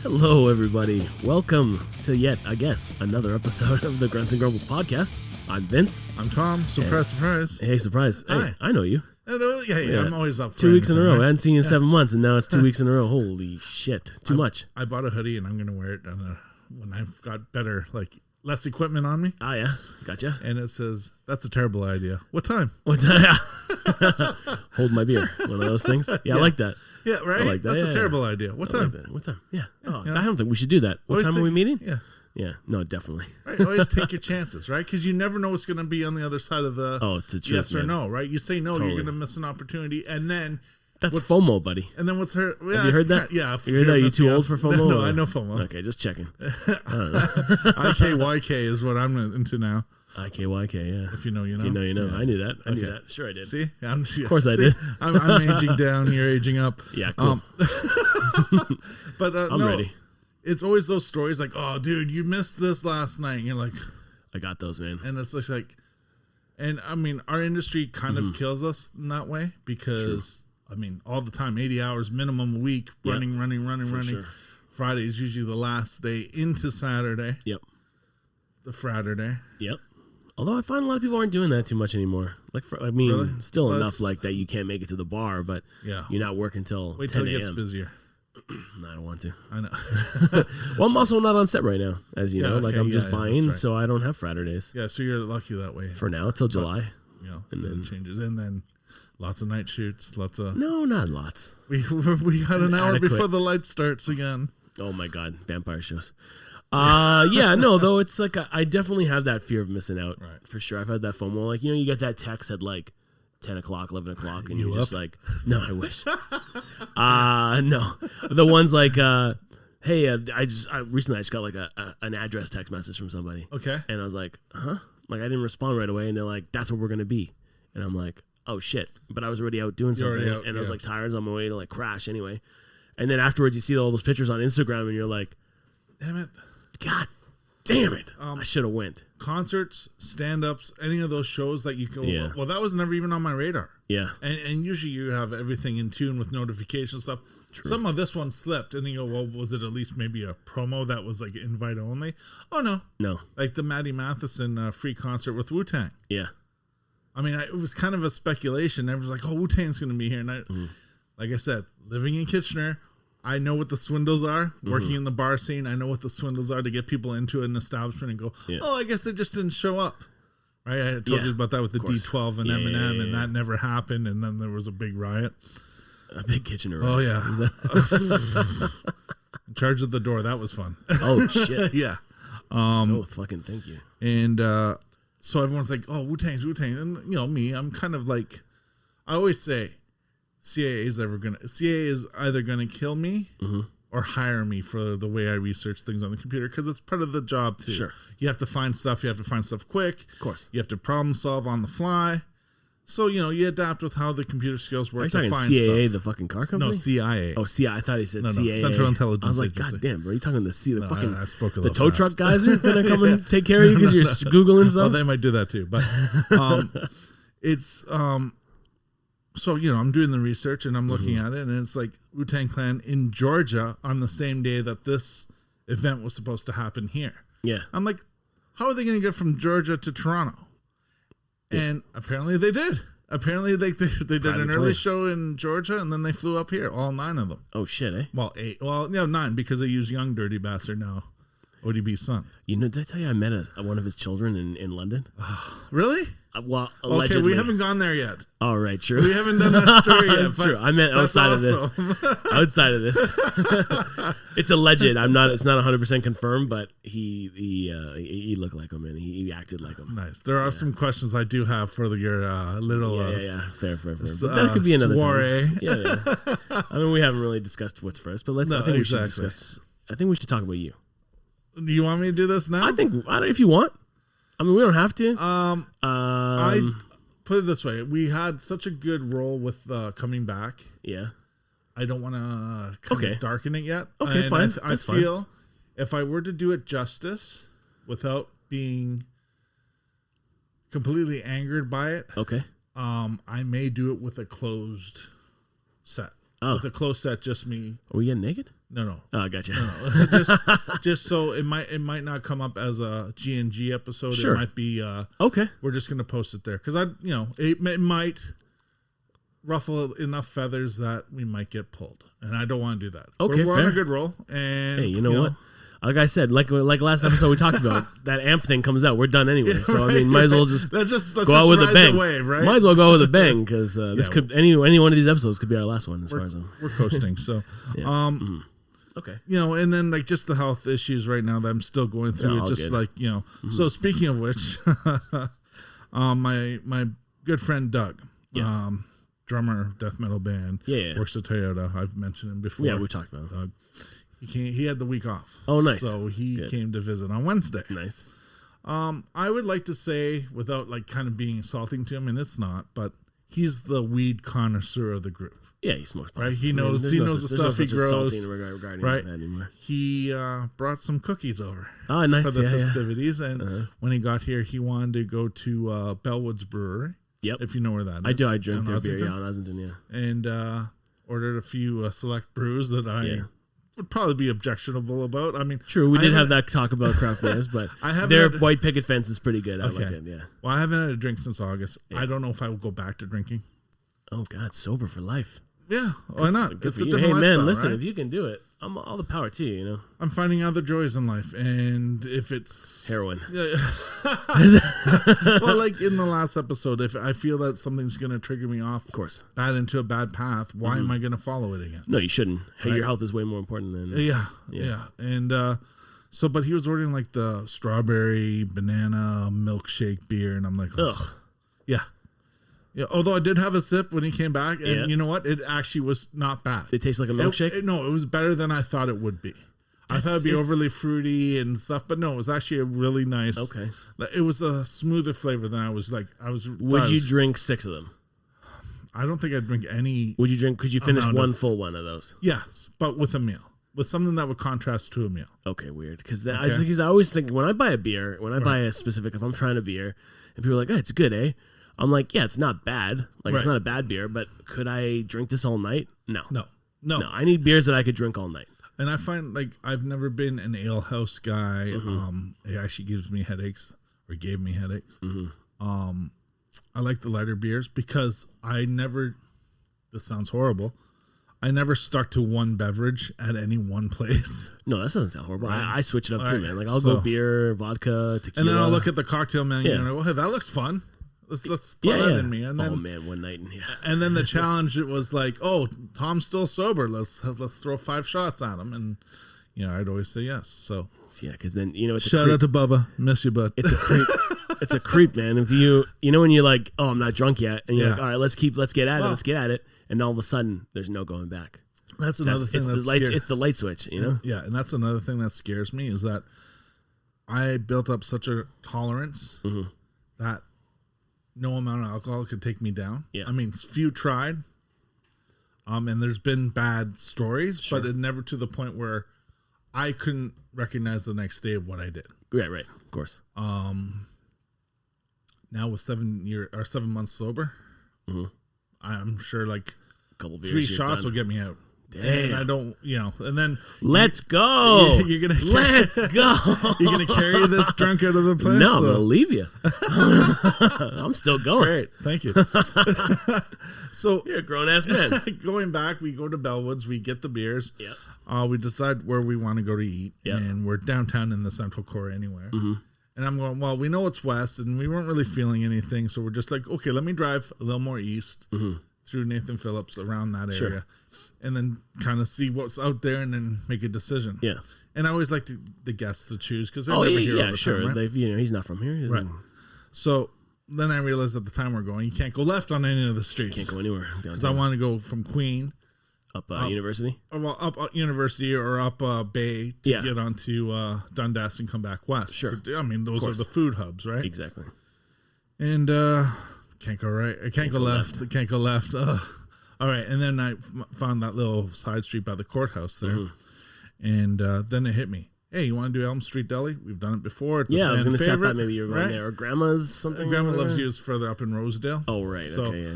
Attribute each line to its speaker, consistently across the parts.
Speaker 1: Hello, everybody. Welcome to yet, I guess, another episode of the GruntsNGrumbles podcast. I'm Vince.
Speaker 2: I'm Tom. Surprise, surprise.
Speaker 1: Hey, surprise.
Speaker 2: Hi.
Speaker 1: Hey, I know you.
Speaker 2: Yeah, I'm always up for
Speaker 1: 2 weeks in a row.
Speaker 2: right?
Speaker 1: I hadn't seen you in 7 months, and now it's 2 weeks in a row. Holy shit. Too much.
Speaker 2: I bought a hoodie, and I'm going to wear it when I've got better, less equipment on me.
Speaker 1: Ah, yeah. Gotcha.
Speaker 2: And it says, that's a terrible idea. What time?
Speaker 1: What time? Hold my beer. One of those things. Yeah, I like that.
Speaker 2: Yeah, right?
Speaker 1: I like that.
Speaker 2: That's a terrible idea. What time?
Speaker 1: Like what time? Yeah. Oh, I don't think we should do that. What time are we meeting?
Speaker 2: Yeah.
Speaker 1: Yeah. No, definitely.
Speaker 2: Right. Always take your chances, right? Because you never know what's going to be on the other side of the yes or no, right? You say no, you're going to miss an opportunity, and then
Speaker 1: that's FOMO, buddy.
Speaker 2: And then what's her? Yeah,
Speaker 1: have you heard that?
Speaker 2: Yeah.
Speaker 1: You heard that? Are you too old for FOMO?
Speaker 2: No, I know FOMO.
Speaker 1: Okay, just checking.
Speaker 2: IKYK is what I'm into now.
Speaker 1: IKYK, yeah.
Speaker 2: If you know, you know.
Speaker 1: If you know, you know.
Speaker 2: Yeah.
Speaker 1: I knew that. I knew that. Sure, I did.
Speaker 2: See?
Speaker 1: Of course I did.
Speaker 2: I'm aging down. You're aging up.
Speaker 1: Yeah, cool.
Speaker 2: But
Speaker 1: I'm ready.
Speaker 2: It's always those stories like, oh, dude, you missed this last night. And you're like,
Speaker 1: I got those, man.
Speaker 2: And it's like, and I mean, our industry kind of kills us in that way because, I mean, all the time, 80 hours minimum a week, running.
Speaker 1: Sure.
Speaker 2: Friday is usually the last day into Saturday.
Speaker 1: Yep.
Speaker 2: The Fraturday.
Speaker 1: Yep. Although I find a lot of people aren't doing that too much anymore.
Speaker 2: Really?
Speaker 1: Still enough like that you can't make it to the bar, but you're not working till 10 a.m.
Speaker 2: Wait till it gets busier.
Speaker 1: No, I don't want to.
Speaker 2: I know.
Speaker 1: Well, I'm also not on set right now, as you know. Okay, I'm just buying,
Speaker 2: right.
Speaker 1: So I don't have Fraturdays.
Speaker 2: Yeah, so you're lucky that way.
Speaker 1: For now, till July.
Speaker 2: And then it changes. And then lots of night shoots, lots of...
Speaker 1: No, not lots.
Speaker 2: We had an hour before the light starts again.
Speaker 1: Oh, my God. Vampire shows. Yeah, no, though, it's like I definitely have that fear of missing out.
Speaker 2: Right.
Speaker 1: For sure. I've had that FOMO. Like, you get that text at 10 o'clock, 11 o'clock, and you're just like, no, I wish. No. The ones like, hey, I recently got an address text message from somebody.
Speaker 2: Okay.
Speaker 1: And I was like, huh? I didn't respond right away, and they're like, that's where we're going to be. And I'm like, oh, shit. But I was already out doing something, and I was tired, so I'm on my way to crash anyway. And then afterwards, you see all those pictures on Instagram, and you're like,
Speaker 2: damn it.
Speaker 1: God damn it. I should have went.
Speaker 2: Concerts, stand-ups, any of those shows that you go, well, that was never even on my radar.
Speaker 1: Yeah.
Speaker 2: And usually you have everything in tune with notification stuff. True. Some of this one slipped, and you go, well, was it at least maybe a promo that was invite only? Oh, no.
Speaker 1: No.
Speaker 2: Like the Maddie Matheson free concert with Wu-Tang.
Speaker 1: Yeah.
Speaker 2: I mean, it was kind of a speculation. Everyone's like, oh, Wu-Tang's going to be here. And like I said, living in Kitchener, I know what the swindles are. Working in the bar scene, I know what the swindles are to get people into an establishment and go, oh, I guess they just didn't show up. Right? I told you about that with the D12 and Eminem, and that never happened. And then there was a big riot.
Speaker 1: A big Kitchener riot.
Speaker 2: Oh, yeah. In charge of the door. That was fun.
Speaker 1: Oh, shit.
Speaker 2: Yeah.
Speaker 1: Oh, fucking thank you.
Speaker 2: And so everyone's like, oh, Wu-Tang's. And, me, I'm kind of like, I always say, CIA is either gonna kill me or hire me for the way I research things on the computer, because it's part of the job too.
Speaker 1: Sure.
Speaker 2: You have to find stuff. You have to find stuff quick.
Speaker 1: Of course.
Speaker 2: You have to problem solve on the fly. So you adapt with how the computer skills work.
Speaker 1: Are you talking CAA, the fucking car company?
Speaker 2: No, CIA.
Speaker 1: Oh, CIA. I thought he said CAA.
Speaker 2: Central Intelligence
Speaker 1: I was like,
Speaker 2: Agency.
Speaker 1: God damn, bro. Are you talking the fucking
Speaker 2: I spoke a
Speaker 1: the
Speaker 2: little
Speaker 1: tow truck guys are gonna come and take care of you because you're Googling stuff?
Speaker 2: Oh, they might do that too. But it's so, I'm doing the research and I'm looking at it, and it's like Wu-Tang Clan in Georgia on the same day that this event was supposed to happen here.
Speaker 1: Yeah.
Speaker 2: I'm like, how are they going to get from Georgia to Toronto? Yeah. And apparently they did. Apparently they did an early show in Georgia, and then they flew up here, all 9 of them.
Speaker 1: Oh, shit, eh?
Speaker 2: Well, 8. Well, 9, because they use Young Dirty Bastard now, ODB's son.
Speaker 1: Did I tell you I met one of his children in London?
Speaker 2: Really?
Speaker 1: Well, allegedly.
Speaker 2: Okay, we haven't gone there yet.
Speaker 1: All right, true.
Speaker 2: We haven't done that story yet.
Speaker 1: That's true. I meant outside of this. Outside of this, it's alleged. It's not 100% confirmed, but he looked like him and he acted like him.
Speaker 2: Nice. There are some questions I do have for your little
Speaker 1: fair. But that could be another
Speaker 2: soiree.
Speaker 1: Time. Yeah. I mean, we haven't really discussed what's first, but I think we should discuss. I think we should talk about you.
Speaker 2: Do you want me to do this now?
Speaker 1: I think if you want. I mean, we don't have to.
Speaker 2: I put it this way: we had such a good role with coming back.
Speaker 1: Yeah.
Speaker 2: I don't want to darken it yet.
Speaker 1: Okay,
Speaker 2: and
Speaker 1: fine.
Speaker 2: I feel if I were to do it justice without being completely angered by it,
Speaker 1: okay,
Speaker 2: I may do it with a closed set. with a close set, just me.
Speaker 1: Are we getting naked?
Speaker 2: No.
Speaker 1: Oh, I gotcha.
Speaker 2: No. just so it might not come up as a G&G episode.
Speaker 1: Sure.
Speaker 2: It might be
Speaker 1: okay.
Speaker 2: We're just gonna post it there because it might ruffle enough feathers that we might get pulled, and I don't want to do that.
Speaker 1: Okay,
Speaker 2: we're on a good roll. And
Speaker 1: hey, you know what? Like I said, like last episode we talked about, that amp thing comes out, we're done anyway. So I mean, might as well just go out with a bang.
Speaker 2: Wave, right?
Speaker 1: Might as well go with a bang because this could any one of these episodes could be our last one as far as I'm.
Speaker 2: We're coasting. So,
Speaker 1: okay.
Speaker 2: And then like just the health issues right now that I'm still going through. It's just good. Like So speaking of which, my good friend Doug, drummer, death metal band, works at Toyota. I've mentioned him before.
Speaker 1: Yeah, we talked about him.
Speaker 2: Doug. He had the week off.
Speaker 1: Oh, nice.
Speaker 2: So he came to visit on Wednesday.
Speaker 1: Nice.
Speaker 2: I would like to say, without like kind of being insulting to him, and it's not, but he's the weed connoisseur of the group.
Speaker 1: Yeah, he smokes pot.
Speaker 2: Right? He knows the stuff he grows.
Speaker 1: Regarding
Speaker 2: right?
Speaker 1: that anymore.
Speaker 2: He brought some cookies over.
Speaker 1: Oh, nice.
Speaker 2: For the festivities. And when he got here, he wanted to go to Bellwood's Brewery.
Speaker 1: Yep.
Speaker 2: If you know where that is.
Speaker 1: I do. I drink their beer on Ossington, yeah.
Speaker 2: And ordered a few select brews that I would probably be objectionable about. I mean,
Speaker 1: true, we did have that talk about craft beers, but their white picket fence is pretty good. I like it. Yeah.
Speaker 2: Well, I haven't had a drink since August.
Speaker 1: Yeah.
Speaker 2: I don't know if I will go back to drinking.
Speaker 1: Oh God, sober for life.
Speaker 2: Yeah, why not?
Speaker 1: It's a different lifestyle, man, listen, right? If you can do it, I'm all the power to you.
Speaker 2: I'm finding other joys in life, and if it's
Speaker 1: heroin.
Speaker 2: Well, like in the last episode, if I feel that something's going to trigger me off,
Speaker 1: of course,
Speaker 2: bad into a bad path, why am I going to follow it again?
Speaker 1: No, you shouldn't. Hey, your health is way more important than
Speaker 2: yeah. And but he was ordering like the strawberry banana milkshake beer, and I'm like,
Speaker 1: ugh,
Speaker 2: yeah. Yeah, although I did have a sip when he came back, and you know what? It actually was not bad.
Speaker 1: Did it taste like a milkshake?
Speaker 2: It was better than I thought it would be. I thought it'd be overly fruity and stuff, but no, it was actually a really nice.
Speaker 1: Okay.
Speaker 2: It was a smoother flavor than I was.
Speaker 1: Would you drink 6 of them?
Speaker 2: I don't think I'd drink any.
Speaker 1: Would you drink? Could you finish one full one of those?
Speaker 2: Yes, but with a meal, with something that would contrast to a meal.
Speaker 1: Okay, weird. Because I always think when I buy a beer, buy a specific, if I'm trying a beer, and people are like, "Oh, it's good, eh?" I'm like, yeah, it's not bad. Like, it's not a bad beer, but could I drink this all night? No. I need beers that I could drink all night.
Speaker 2: And I find, like, I've never been an ale house guy. It actually gives me headaches, or gave me headaches. I like the lighter beers because this sounds horrible, I never stuck to one beverage at any one place.
Speaker 1: No, that doesn't sound horrible. Right. I switch it up too, man. Like, I'll go beer, vodka, tequila.
Speaker 2: And then I'll look at the cocktail menu and I go, hey, that looks fun. Let's put that in me. And then,
Speaker 1: oh man, one night
Speaker 2: and then the challenge, it was like, oh, Tom's still sober. Let's throw 5 shots at him, and I'd always say yes. So
Speaker 1: yeah, because then it's
Speaker 2: shout out to Bubba, miss you, bud.
Speaker 1: It's a creep. It's a creep, man. If when you're like, oh, I'm not drunk yet, and you're like, all right, let's get at it, and all of a sudden there's no going back.
Speaker 2: That's another thing.
Speaker 1: It's the light switch,
Speaker 2: Yeah, and that's another thing that scares me is that I built up such a tolerance that no amount of alcohol could take me down. Yeah. I mean, few tried. And there's been bad stories, but it never to the point where I couldn't recognize the next day of what I did.
Speaker 1: Right, of course.
Speaker 2: Now with 7 months sober, I'm sure like
Speaker 1: a couple beers
Speaker 2: 3 shots will get me out.
Speaker 1: Damn.
Speaker 2: And I don't, and then
Speaker 1: let's go. Let's go.
Speaker 2: You're gonna carry this drunk out of the place?
Speaker 1: No, I'm gonna leave you. I'm still going.
Speaker 2: Great, thank you. So
Speaker 1: you're a grown ass man.
Speaker 2: Going back, we go to Bellwoods. We get the beers.
Speaker 1: Yeah.
Speaker 2: We decide where we want to go to eat, and we're downtown in the Central Core anywhere. And I'm going, well, we know it's west, and we weren't really feeling anything, so we're just like, okay, let me drive a little more east through Nathan Phillips around that area. And then kind of see what's out there, and then make a decision.
Speaker 1: Yeah,
Speaker 2: and I always like the guests to choose because they're never here all the time, right?
Speaker 1: Like, he's not from here,
Speaker 2: right? So then I realized at the time we're going, you can't go left on any of the streets.
Speaker 1: Can't go anywhere
Speaker 2: because I want to go from Queen
Speaker 1: up University,
Speaker 2: up University or up Bay to get onto Dundas and come back west.
Speaker 1: Sure,
Speaker 2: so, I mean those are the food hubs, right?
Speaker 1: Exactly.
Speaker 2: And can't go right. I can't go left. I can't go left. All right, and then I found that little side street by the courthouse there, and then it hit me. Hey, you want to do Elm Street Deli? We've done it before. It's
Speaker 1: I was going to say
Speaker 2: that
Speaker 1: maybe you were going there. Or Grandma's something.
Speaker 2: Grandma Loves You is further up in Rosedale.
Speaker 1: Oh, right.
Speaker 2: So,
Speaker 1: okay,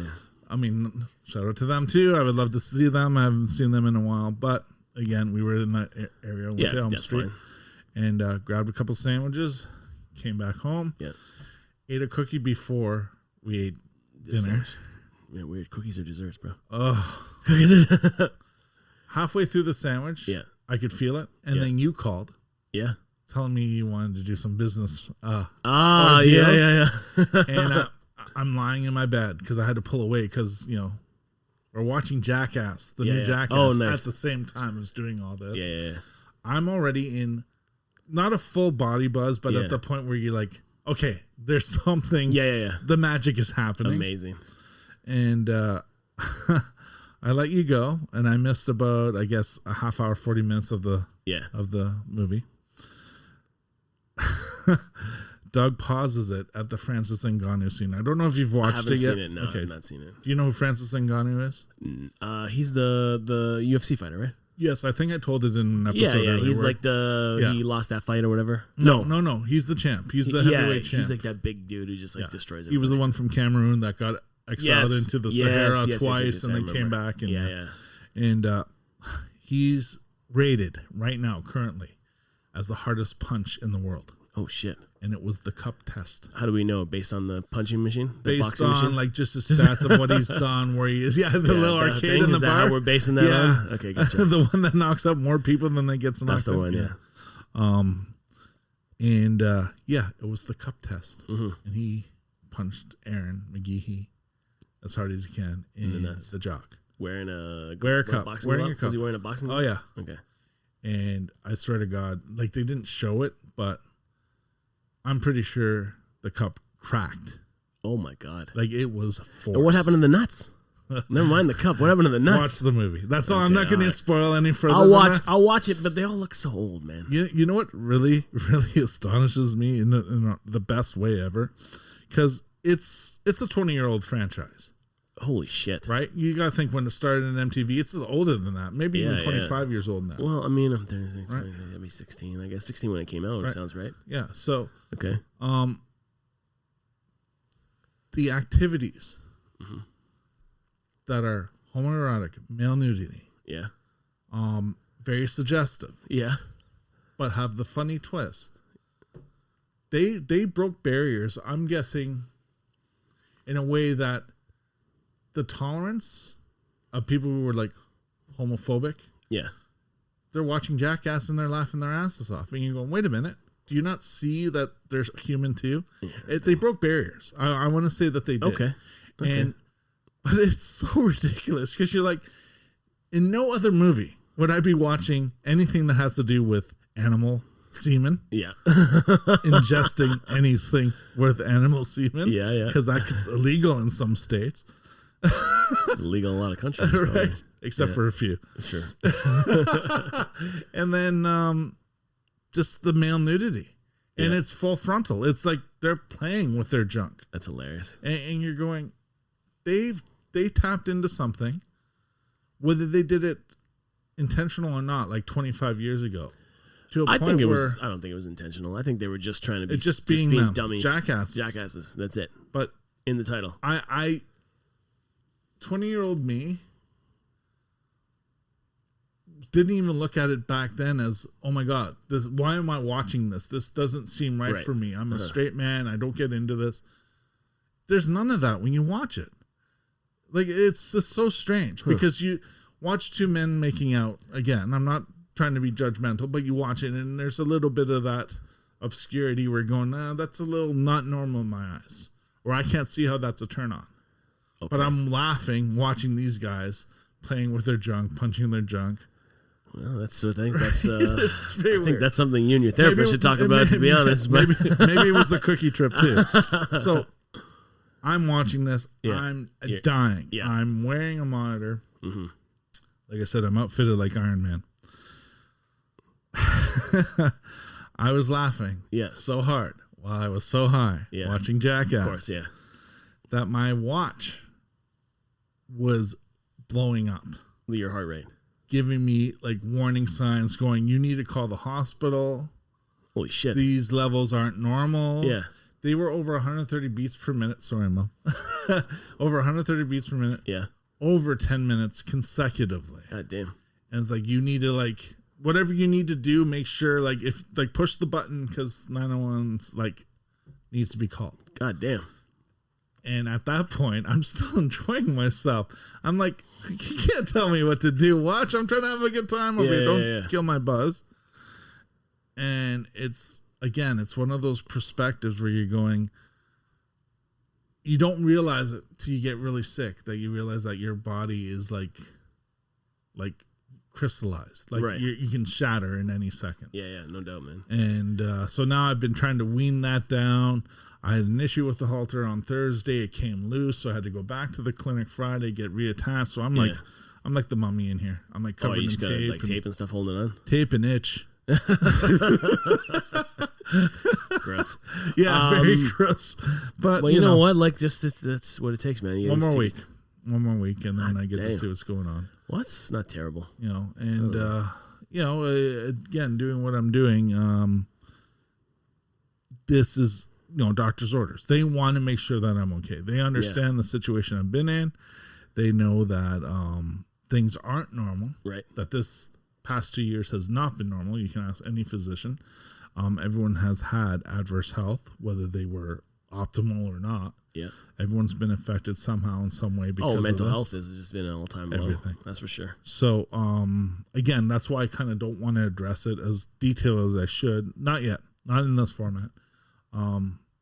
Speaker 2: I mean, shout out to them too. I would love to see them. I haven't seen them in a while, but again, we were in that area. Went to Elm Street and grabbed a couple sandwiches. Came back home.
Speaker 1: Yeah.
Speaker 2: Ate a cookie before we ate dinner.
Speaker 1: Man, weird. Cookies are desserts, bro.
Speaker 2: Oh. Halfway through the sandwich, I could feel it, and then you called.
Speaker 1: Yeah.
Speaker 2: Telling me you wanted to do some business.
Speaker 1: Yeah.
Speaker 2: And I'm lying in my bed because I had to pull away because, you know, we're watching Jackass, the new Jackass, at the same time as doing all this.
Speaker 1: Yeah.
Speaker 2: I'm already in, not a full body buzz, but at the point where you're like, okay, there's something.
Speaker 1: Yeah.
Speaker 2: The magic is happening.
Speaker 1: Amazing.
Speaker 2: And I let you go, and I missed about, I guess, a half hour, 40 minutes of the movie. Doug pauses it at the Francis Ngannou scene. I don't know if you've watched it yet.
Speaker 1: I haven't seen it. No, okay. I've not seen it.
Speaker 2: Do you know who Francis Ngannou is?
Speaker 1: He's the UFC fighter, right?
Speaker 2: Yes, I think I told it in an episode.
Speaker 1: Yeah. He's like he lost that fight or whatever. No. He's the champ. He's the heavyweight champ. He's like that big dude who just destroys everybody.
Speaker 2: He was the one from Cameroon that got exiled into the Sahara twice and then came back. And, and he's rated right now, currently, as the hardest punch in the world.
Speaker 1: Oh, shit.
Speaker 2: And it was the cup test.
Speaker 1: How do we know? Based on the punching machine? The
Speaker 2: Based on
Speaker 1: machine?
Speaker 2: like just the stats of what he's done, where he is. Yeah, the little arcade in the bar.
Speaker 1: How we're basing that on? Okay, gotcha.
Speaker 2: The one that knocks out more people than they gets knocked out.
Speaker 1: That's the one, yeah.
Speaker 2: It was the cup test. Mm-hmm. And he punched Aaron McGehee as hard as he can in the jock.
Speaker 1: Wearing a
Speaker 2: cup. Wearing your cup.
Speaker 1: Was he wearing a boxing glove?
Speaker 2: Oh, yeah.
Speaker 1: Okay.
Speaker 2: And I swear to God, like they didn't show it, but I'm pretty sure the cup cracked.
Speaker 1: Oh my God!
Speaker 2: Like it was forced.
Speaker 1: And what happened to the nuts? Never mind the cup. What happened to the nuts?
Speaker 2: Watch the movie. That's all. I'm not going to spoil any further.
Speaker 1: I'll watch it, but they all look so old, man.
Speaker 2: You know what really, really astonishes me in the best way ever, because it's a 20-year-old franchise.
Speaker 1: Holy shit!
Speaker 2: Right? You got to think when it started in MTV, it's older than that. Maybe even 25 years old now.
Speaker 1: Well, I mean, I'm 36, right? I'd be 16. I guess 16 when it came out. It sounds right.
Speaker 2: Yeah. So
Speaker 1: okay.
Speaker 2: The activities that are homoerotic, male nudity.
Speaker 1: Yeah.
Speaker 2: Very suggestive.
Speaker 1: Yeah.
Speaker 2: But have the funny twist. They broke barriers, I'm guessing, in a way that the tolerance of people who were like homophobic.
Speaker 1: Yeah.
Speaker 2: They're watching Jackass and they're laughing their asses off. And you're going, wait a minute. Do you not see that there's human too? Yeah. They broke barriers. I want to say that they did.
Speaker 1: Okay.
Speaker 2: But it's so ridiculous because you're like, in no other movie would I be watching anything that has to do with animal semen.
Speaker 1: Yeah.
Speaker 2: Ingesting anything with animal semen.
Speaker 1: Yeah.
Speaker 2: Because that's illegal in some states.
Speaker 1: It's illegal in a lot of countries.
Speaker 2: Right. Except for a few.
Speaker 1: Sure.
Speaker 2: And then just the male nudity. And it's full frontal. It's like they're playing with their junk.
Speaker 1: That's hilarious.
Speaker 2: And you're going, they tapped into something, whether they did it intentional or not, like 25 years ago.
Speaker 1: I don't think it was intentional. I think they were just trying to be
Speaker 2: just being
Speaker 1: dummies.
Speaker 2: Jackasses.
Speaker 1: That's it.
Speaker 2: But
Speaker 1: in the title.
Speaker 2: 20-year-old me didn't even look at it back then as, oh my God, why am I watching this? This doesn't seem right for me. I'm a straight man. I don't get into this. There's none of that when you watch it. Like, it's just so strange because you watch two men making out. Again, I'm not trying to be judgmental, but you watch it and there's a little bit of that obscurity where you're going, nah, that's a little not normal in my eyes. Or I can't see how that's a turn on. Okay. But I'm laughing watching these guys playing with their junk, punching their junk.
Speaker 1: Well, I think that's something you and your therapist should talk about, to be honest.
Speaker 2: Maybe it was the cookie trip too. So I'm watching this. Yeah. I'm dying. Yeah. I'm wearing a monitor. Mm-hmm. Like I said, I'm outfitted like Iron Man. I was laughing so hard while I was so high watching Jackass.
Speaker 1: Of course, yeah.
Speaker 2: That my watch was blowing up.
Speaker 1: Your heart rate.
Speaker 2: Giving me like warning signs going, you need to call the hospital.
Speaker 1: Holy shit.
Speaker 2: These levels aren't normal.
Speaker 1: Yeah.
Speaker 2: They were over 130 beats per minute. Sorry, Mom. Over 130 beats per minute.
Speaker 1: Yeah.
Speaker 2: Over 10 minutes consecutively.
Speaker 1: God damn.
Speaker 2: And it's like, you need to like, whatever you need to do, make sure like if like push the button because 911's like needs to be called.
Speaker 1: God damn.
Speaker 2: And at that point, I'm still enjoying myself. I'm like, you can't tell me what to do. Watch, I'm trying to have a good time over here. Don't kill my buzz. And it's, again, it's one of those perspectives where you're going, you don't realize it till you get really sick, that you realize that your body is like crystallized. Like
Speaker 1: right.
Speaker 2: you can shatter in any second.
Speaker 1: Yeah, no doubt, man.
Speaker 2: And so now I've been trying to wean that down. I had an issue with the halter on Thursday. It came loose, so I had to go back to the clinic Friday, get reattached. So I'm like the mummy in here. I'm like covered in tape,
Speaker 1: like tape and stuff holding on.
Speaker 2: Tape and itch.
Speaker 1: Gross.
Speaker 2: Yeah, very gross. But
Speaker 1: well, you know what? Like, just that's what it takes, man.
Speaker 2: One more week, and then I get to see what's going on.
Speaker 1: Well, that's not terrible.
Speaker 2: You know, and again, doing what I'm doing. This is. Doctor's orders. They want to make sure that I'm okay. They understand the situation I've been in. They know that things aren't normal.
Speaker 1: Right.
Speaker 2: That this past 2 years has not been normal. You can ask any physician. Everyone has had adverse health, whether they were optimal or not.
Speaker 1: Yeah.
Speaker 2: Everyone's been affected somehow in some way because
Speaker 1: mental
Speaker 2: of
Speaker 1: health has just been an all-time low.
Speaker 2: Everything.
Speaker 1: That's for sure.
Speaker 2: So, again, that's why I kind of don't want to address it as detailed as I should. Not yet. Not in this format.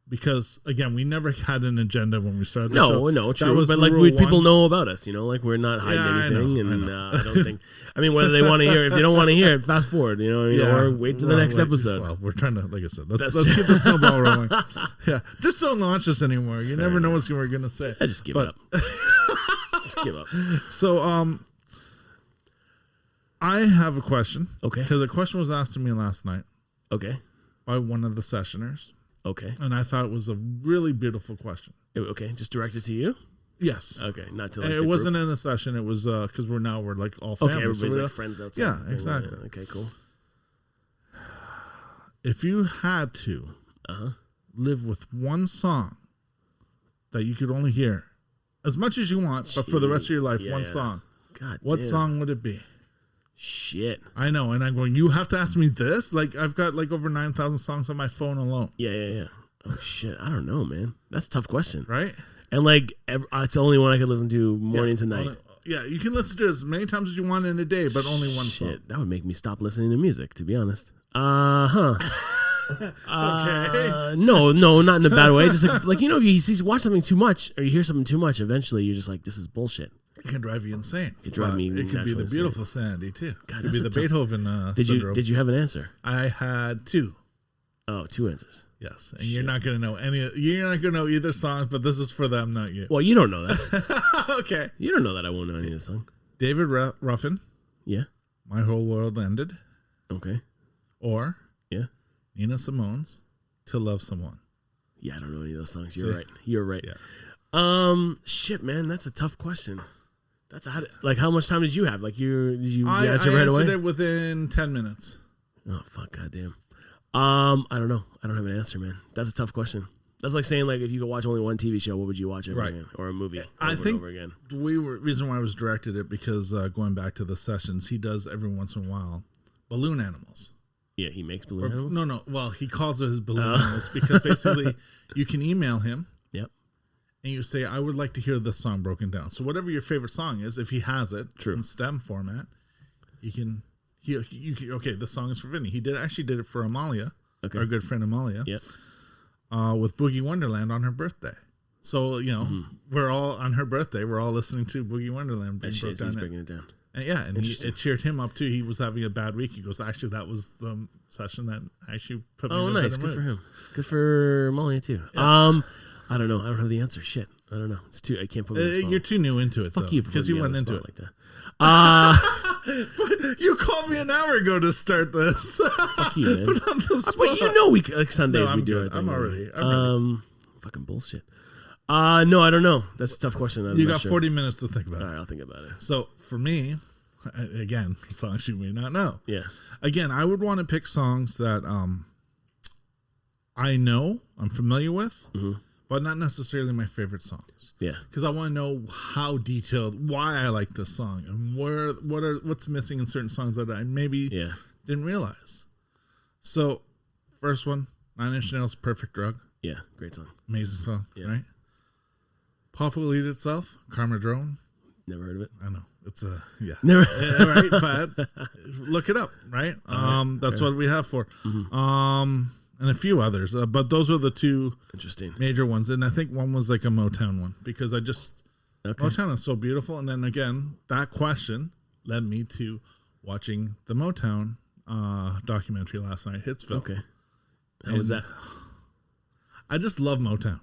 Speaker 2: Because again, we never had an agenda when we started the show.
Speaker 1: No, true. But like people know about us, like we're not hiding anything, I don't think. I mean, whether they want to hear it, if you don't want to hear it, fast forward, or wait to the next episode.
Speaker 2: Well, we're trying to, like I said, let's get the snowball rolling. Yeah, just don't launch us anymore. You never know what we're going to say.
Speaker 1: I just give it up. Just give up.
Speaker 2: So, I have a question.
Speaker 1: Okay.
Speaker 2: Because a question was asked to me last night.
Speaker 1: Okay.
Speaker 2: By one of the sessioners.
Speaker 1: Okay.
Speaker 2: And I thought it was a really beautiful question.
Speaker 1: Okay, just directed to you?
Speaker 2: Yes.
Speaker 1: Okay, not to like
Speaker 2: it wasn't in a session. It was because we're like all family.
Speaker 1: Okay, everybody's
Speaker 2: so
Speaker 1: like friends outside.
Speaker 2: Yeah, exactly.
Speaker 1: Okay, cool.
Speaker 2: If you had to live with one song that you could only hear as much as you want, but for the rest of your life, one song.
Speaker 1: God
Speaker 2: what song would it be?
Speaker 1: Shit.
Speaker 2: I know, and I'm going, you have to ask me this? Like, I've got like over 9,000 songs on my phone alone.
Speaker 1: Yeah. Oh, shit. I don't know, man. That's a tough question.
Speaker 2: Right?
Speaker 1: And like, it's the only one I could listen to morning to night.
Speaker 2: You can listen to it as many times as you want in a day, but only one song.
Speaker 1: That would make me stop listening to music, to be honest.
Speaker 2: Okay.
Speaker 1: No, not in a bad way. Just like if you watch something too much or you hear something too much, eventually you're just like, this is bullshit.
Speaker 2: It can drive you insane.
Speaker 1: It could be the
Speaker 2: beautiful sanity too.
Speaker 1: God,
Speaker 2: it could be the Beethoven syndrome.
Speaker 1: Did you have an answer?
Speaker 2: I had two.
Speaker 1: Oh, two answers.
Speaker 2: Yes, and you're not going to know any. You're not going to know either song, but this is for them, not you.
Speaker 1: Well, you don't know that.
Speaker 2: Okay.
Speaker 1: You don't know that I won't know any of the song.
Speaker 2: David Ruffin.
Speaker 1: Yeah.
Speaker 2: My Whole World Ended.
Speaker 1: Okay.
Speaker 2: Or
Speaker 1: yeah,
Speaker 2: Nina Simone's To Love Someone.
Speaker 1: Yeah, I don't know any of those songs. You're right.
Speaker 2: Yeah.
Speaker 1: Shit, man, that's a tough question. That's how much time did you have? Like did you answer
Speaker 2: I
Speaker 1: right away?
Speaker 2: answered it within 10 minutes.
Speaker 1: Oh fuck, goddamn. I don't know. I don't have an answer, man. That's a tough question. That's like saying if you could watch only one TV show, what would you watch over again, or a movie?
Speaker 2: I think
Speaker 1: over again.
Speaker 2: The reason why I was directed it because going back to the sessions, he does every once in a while balloon animals.
Speaker 1: Yeah, he makes balloon animals.
Speaker 2: No. Well, he calls it his balloon animals because basically you can email him.
Speaker 1: Yep.
Speaker 2: And you say, I would like to hear this song broken down. So whatever your favorite song is, if he has it in stem format, you can. Okay, this song is for Vinny. He actually did it for Amalia, our good friend Amalia.
Speaker 1: Yep.
Speaker 2: With Boogie Wonderland on her birthday. So we're all on her birthday. We're all listening to Boogie Wonderland.
Speaker 1: He's breaking it down.
Speaker 2: And it cheered him up too. He was having a bad week. He goes, actually, that was the session that actually put me in a better mood.
Speaker 1: Good for him. Good for Amalia too. Yeah. I don't know. I don't have the answer. Shit. I don't know. It's too. I can't put.
Speaker 2: You're too new into it.
Speaker 1: Fuck you,
Speaker 2: because you went into it
Speaker 1: like that.
Speaker 2: You called me an hour ago to start this.
Speaker 1: Fuck you, man.
Speaker 2: Put on the spot.
Speaker 1: But we Sundays we do
Speaker 2: it. I'm ready.
Speaker 1: Fucking bullshit. No, I don't know. That's a tough question.
Speaker 2: You got 40 minutes to think about it.
Speaker 1: All right, I'll think about it.
Speaker 2: So for me, again, songs you may not know.
Speaker 1: Yeah.
Speaker 2: Again, I would want to pick songs that I'm familiar with, but not necessarily my favorite songs.
Speaker 1: Yeah.
Speaker 2: Because I want to know how detailed, why I like this song, and what's missing in certain songs that I maybe didn't realize. So, first one, 9 Inch Nails, Perfect Drug.
Speaker 1: Yeah, great song.
Speaker 2: Amazing song, right? Pop Will Eat Itself, Karma Drone.
Speaker 1: Never heard of it.
Speaker 2: I know. It's a,
Speaker 1: Never.
Speaker 2: right, but look it up, right? That's what we have for. And a few others, but those are the two major ones. And I think one was like a Motown one, because Motown is so beautiful. And then again, that question led me to watching the Motown documentary last night, Hitsville.
Speaker 1: Okay. How was that?
Speaker 2: I just love Motown.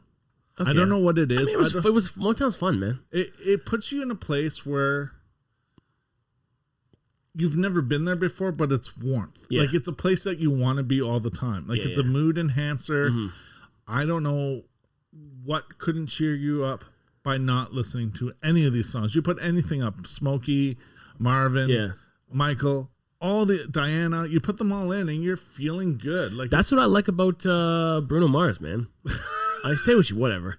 Speaker 2: Okay. I don't know what it is.
Speaker 1: I mean, Motown's fun, man.
Speaker 2: It puts you in a place where you've never been there before, but it's warmth. Yeah. Like, it's a place that you want to be all the time. Like, it's a mood enhancer. I don't know what couldn't cheer you up by not listening to any of these songs. You put anything up, Smokey, Marvin, Michael, all the Diana, you put them all in and you're feeling good. Like,
Speaker 1: that's what I like about Bruno Mars, man. I say whatever.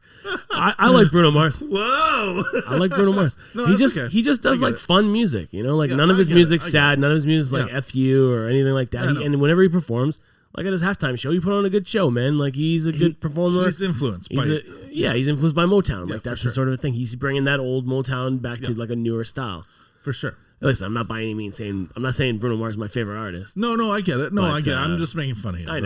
Speaker 1: I like Bruno Mars.
Speaker 2: Whoa!
Speaker 1: I like Bruno Mars. No, he just does like fun music, you know. Like none of his music's sad. None of his music's like F you or anything like that. And whenever he performs, like at his halftime show, he put on a good show, man. Like he's a good performer.
Speaker 2: He's influenced.
Speaker 1: He's influenced by Motown. Like that's the sort of thing. He's bringing that old Motown back to like a newer style.
Speaker 2: For sure.
Speaker 1: Listen, I'm not by any means saying Bruno Mars is my favorite artist.
Speaker 2: No, I get it. I get it. I'm just making fun of you.
Speaker 1: I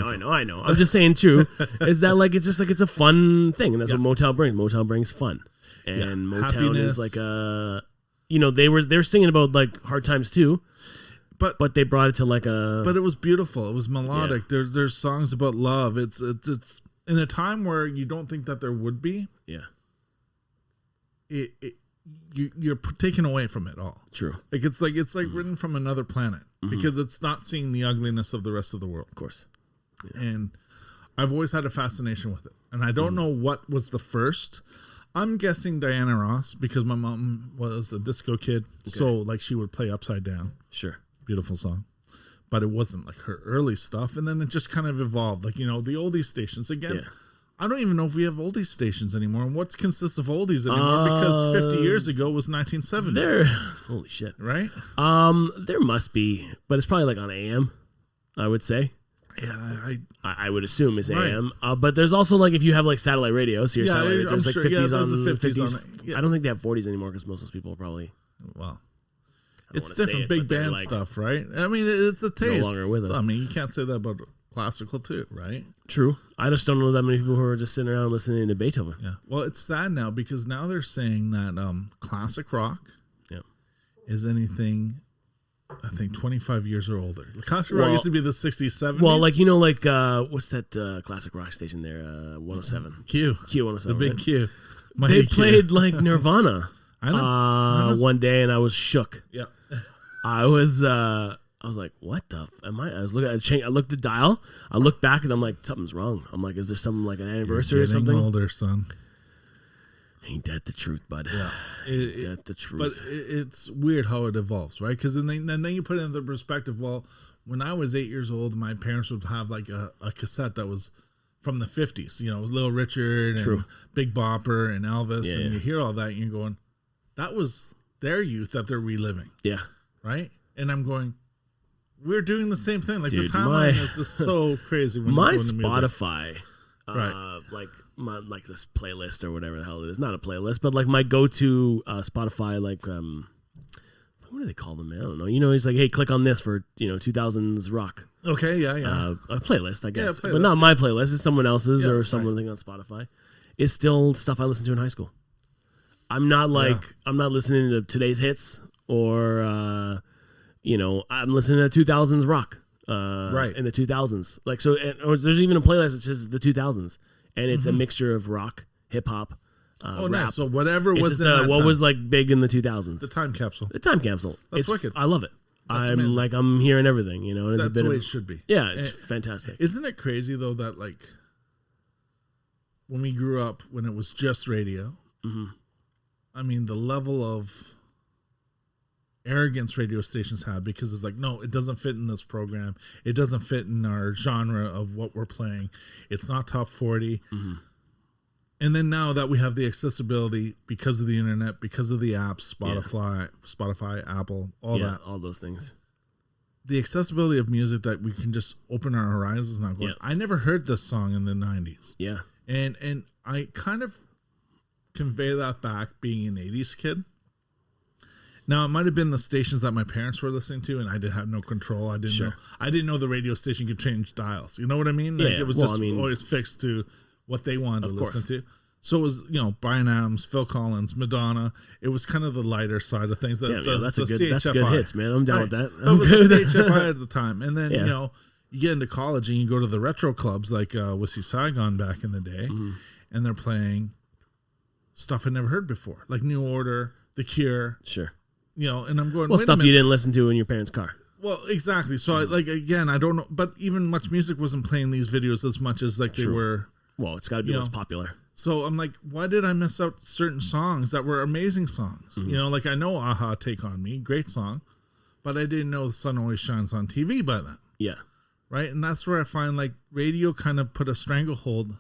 Speaker 1: know. I'm just saying, true, is that like it's just like it's a fun thing, and that's what Motown brings. Motown brings fun, and Motown
Speaker 2: Happiness.
Speaker 1: is like a, they were singing about like hard times too, but they brought it to like a.
Speaker 2: But it was beautiful. It was melodic. Yeah. There's songs about love. It's in a time where you don't think that there would be.
Speaker 1: Yeah.
Speaker 2: You're taken away from it all.
Speaker 1: True.
Speaker 2: Like it's like written from another planet because it's not seeing the ugliness of the rest of the world.
Speaker 1: Of course.
Speaker 2: Yeah. And I've always had a fascination with it. And I don't know what was the first. I'm guessing Diana Ross, because my mom was a disco kid. Okay. So like she would play Upside Down.
Speaker 1: Sure.
Speaker 2: Beautiful song. But it wasn't like her early stuff. And then it just kind of evolved. Like, the oldies stations again. Yeah. I don't even know if we have oldies stations anymore. And what consists of oldies anymore? Because 50 years ago was 1970.
Speaker 1: Holy shit.
Speaker 2: Right?
Speaker 1: There must be, but it's probably like on AM, I would say.
Speaker 2: Yeah,
Speaker 1: I would assume it's AM. But there's also like if you have like satellite radio, so your satellite, there's like 50s on the 50s. I don't think they have 40s anymore because most of those people are probably.
Speaker 2: Well, it's different big band stuff, right? I mean, it's a taste.
Speaker 1: No longer with us.
Speaker 2: I mean, you can't say that about classical too, right?
Speaker 1: True. I just don't know that many people who are just sitting around listening to Beethoven.
Speaker 2: Yeah. Well, it's sad now because now they're saying that classic rock is anything, I think, 25 years or older. Classic rock used to be the 60s, 70s.
Speaker 1: Well, like, what's that classic rock station there? 107.
Speaker 2: Q
Speaker 1: 107.
Speaker 2: The big
Speaker 1: right?
Speaker 2: Q.
Speaker 1: They played like Nirvana
Speaker 2: I know.
Speaker 1: One day and I was shook.
Speaker 2: Yeah.
Speaker 1: I was like, what the am I? I was looking at I looked at the dial. I looked back and I'm like, something's wrong. I'm like, is there something like an anniversary or something?
Speaker 2: Older, son.
Speaker 1: Ain't that the truth, bud?
Speaker 2: Yeah,
Speaker 1: Ain't that the truth?
Speaker 2: But it's weird how it evolves, right? Because then you put it into perspective. Well, when I was 8 years old, my parents would have like a cassette that was from the 50s. It was Little Richard and Big Bopper and Elvis, and you hear all that, and you're going, that was their youth that they're reliving.
Speaker 1: Yeah,
Speaker 2: right. And I'm going, we're doing the same thing. Like, dude, the timeline is just so crazy. When
Speaker 1: my
Speaker 2: Spotify,
Speaker 1: like this playlist or whatever the hell it is. Not a playlist, but like my go-to Spotify, like what do they call them, man? I don't know. He's like, hey, click on this for 2000s rock.
Speaker 2: Okay, yeah.
Speaker 1: A playlist, I guess,
Speaker 2: but
Speaker 1: not my playlist. It's someone else's or someone on Spotify. It's still stuff I listened to in high school. I'm not listening to today's hits or I'm listening to 2000s rock. In the 2000s, like so, or there's even a playlist that says the 2000s, and it's a mixture of rock, hip hop, rap.
Speaker 2: Nice. So whatever was
Speaker 1: was like big in the 2000s.
Speaker 2: The time capsule.
Speaker 1: That's wicked. I love it.
Speaker 2: Amazing.
Speaker 1: I'm hearing everything. And
Speaker 2: that's the way it should be.
Speaker 1: Yeah, it's fantastic.
Speaker 2: Isn't it crazy though that like when we grew up, when it was just radio, I mean the level of arrogance radio stations have, because it's like, no, it doesn't fit in this program. It doesn't fit in our genre of what we're playing. It's not top 40. Mm-hmm. And then now that we have the accessibility because of the internet, because of the apps, Spotify, Apple, all that.
Speaker 1: All those things.
Speaker 2: The accessibility of music that we can just open our horizons now. Going, I never heard this song in the 90s.
Speaker 1: Yeah.
Speaker 2: And I kind of convey that back being an 80s kid. Now, it might have been the stations that my parents were listening to, and I did have no control. I didn't know the radio station could change dials. You know what I mean? Like, it was always fixed to what they wanted to listen to. So it was, Bryan Adams, Phil Collins, Madonna. It was kind of the lighter side of things.
Speaker 1: That's good hits, man. I'm down with that.
Speaker 2: That was the CHFI at the time. And then, you get into college and you go to the retro clubs like Whiskey Saigon back in the day, and they're playing stuff I never heard before, like New Order, The Cure.
Speaker 1: Sure.
Speaker 2: And I'm going,
Speaker 1: stuff you didn't listen to in your parents' car.
Speaker 2: Well, exactly. So, I don't know. But even Much Music wasn't playing these videos as much as they were.
Speaker 1: Well, it's got to be what's popular.
Speaker 2: So I'm like, why did I miss out certain songs that were amazing songs? Mm-hmm. I know Aha, Take On Me, great song, but I didn't know The Sun Always Shines on TV by then.
Speaker 1: Yeah. Right?
Speaker 2: And that's where I find radio kind of put a stranglehold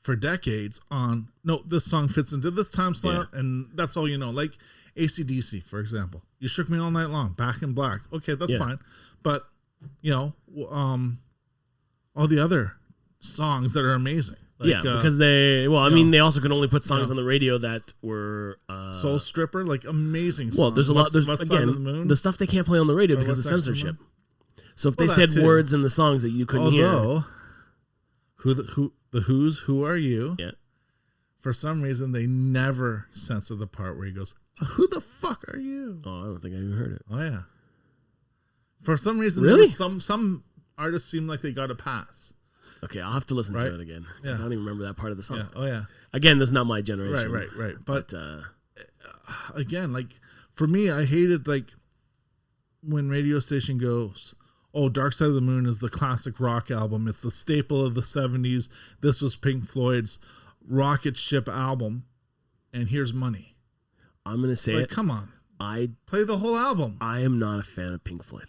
Speaker 2: for decades on, no, this song fits into this time slot, and that's all you know. Like AC/DC, for example. You Shook Me All Night Long, Back in Black. Okay, that's fine. But, all the other songs that are amazing.
Speaker 1: Because they also could only put songs on the radio that were
Speaker 2: Soul Stripper, amazing songs.
Speaker 1: Well, there's a lot. There's again the stuff they can't play on the radio because of censorship. So if they said words in the songs that you couldn't hear,
Speaker 2: Who Are You?
Speaker 1: Yeah.
Speaker 2: For some reason, they never censor the part where he goes, "Who the fuck are you?"
Speaker 1: Oh, I don't think I even heard it.
Speaker 2: Oh yeah. For some reason,
Speaker 1: really,
Speaker 2: some artists seem like they got a pass.
Speaker 1: Okay, I'll have to listen to it again because I don't even remember that part of the song.
Speaker 2: Yeah. Oh yeah.
Speaker 1: Again, this is not my generation.
Speaker 2: Right. But again, for me, I hated when radio station goes, "Oh, Dark Side of the Moon is the classic rock album. It's the staple of the 70s. This was Pink Floyd's rocket ship album, and here's money."
Speaker 1: I'm gonna say it.
Speaker 2: Come on,
Speaker 1: I
Speaker 2: play the whole album.
Speaker 1: I am not a fan of Pink Floyd.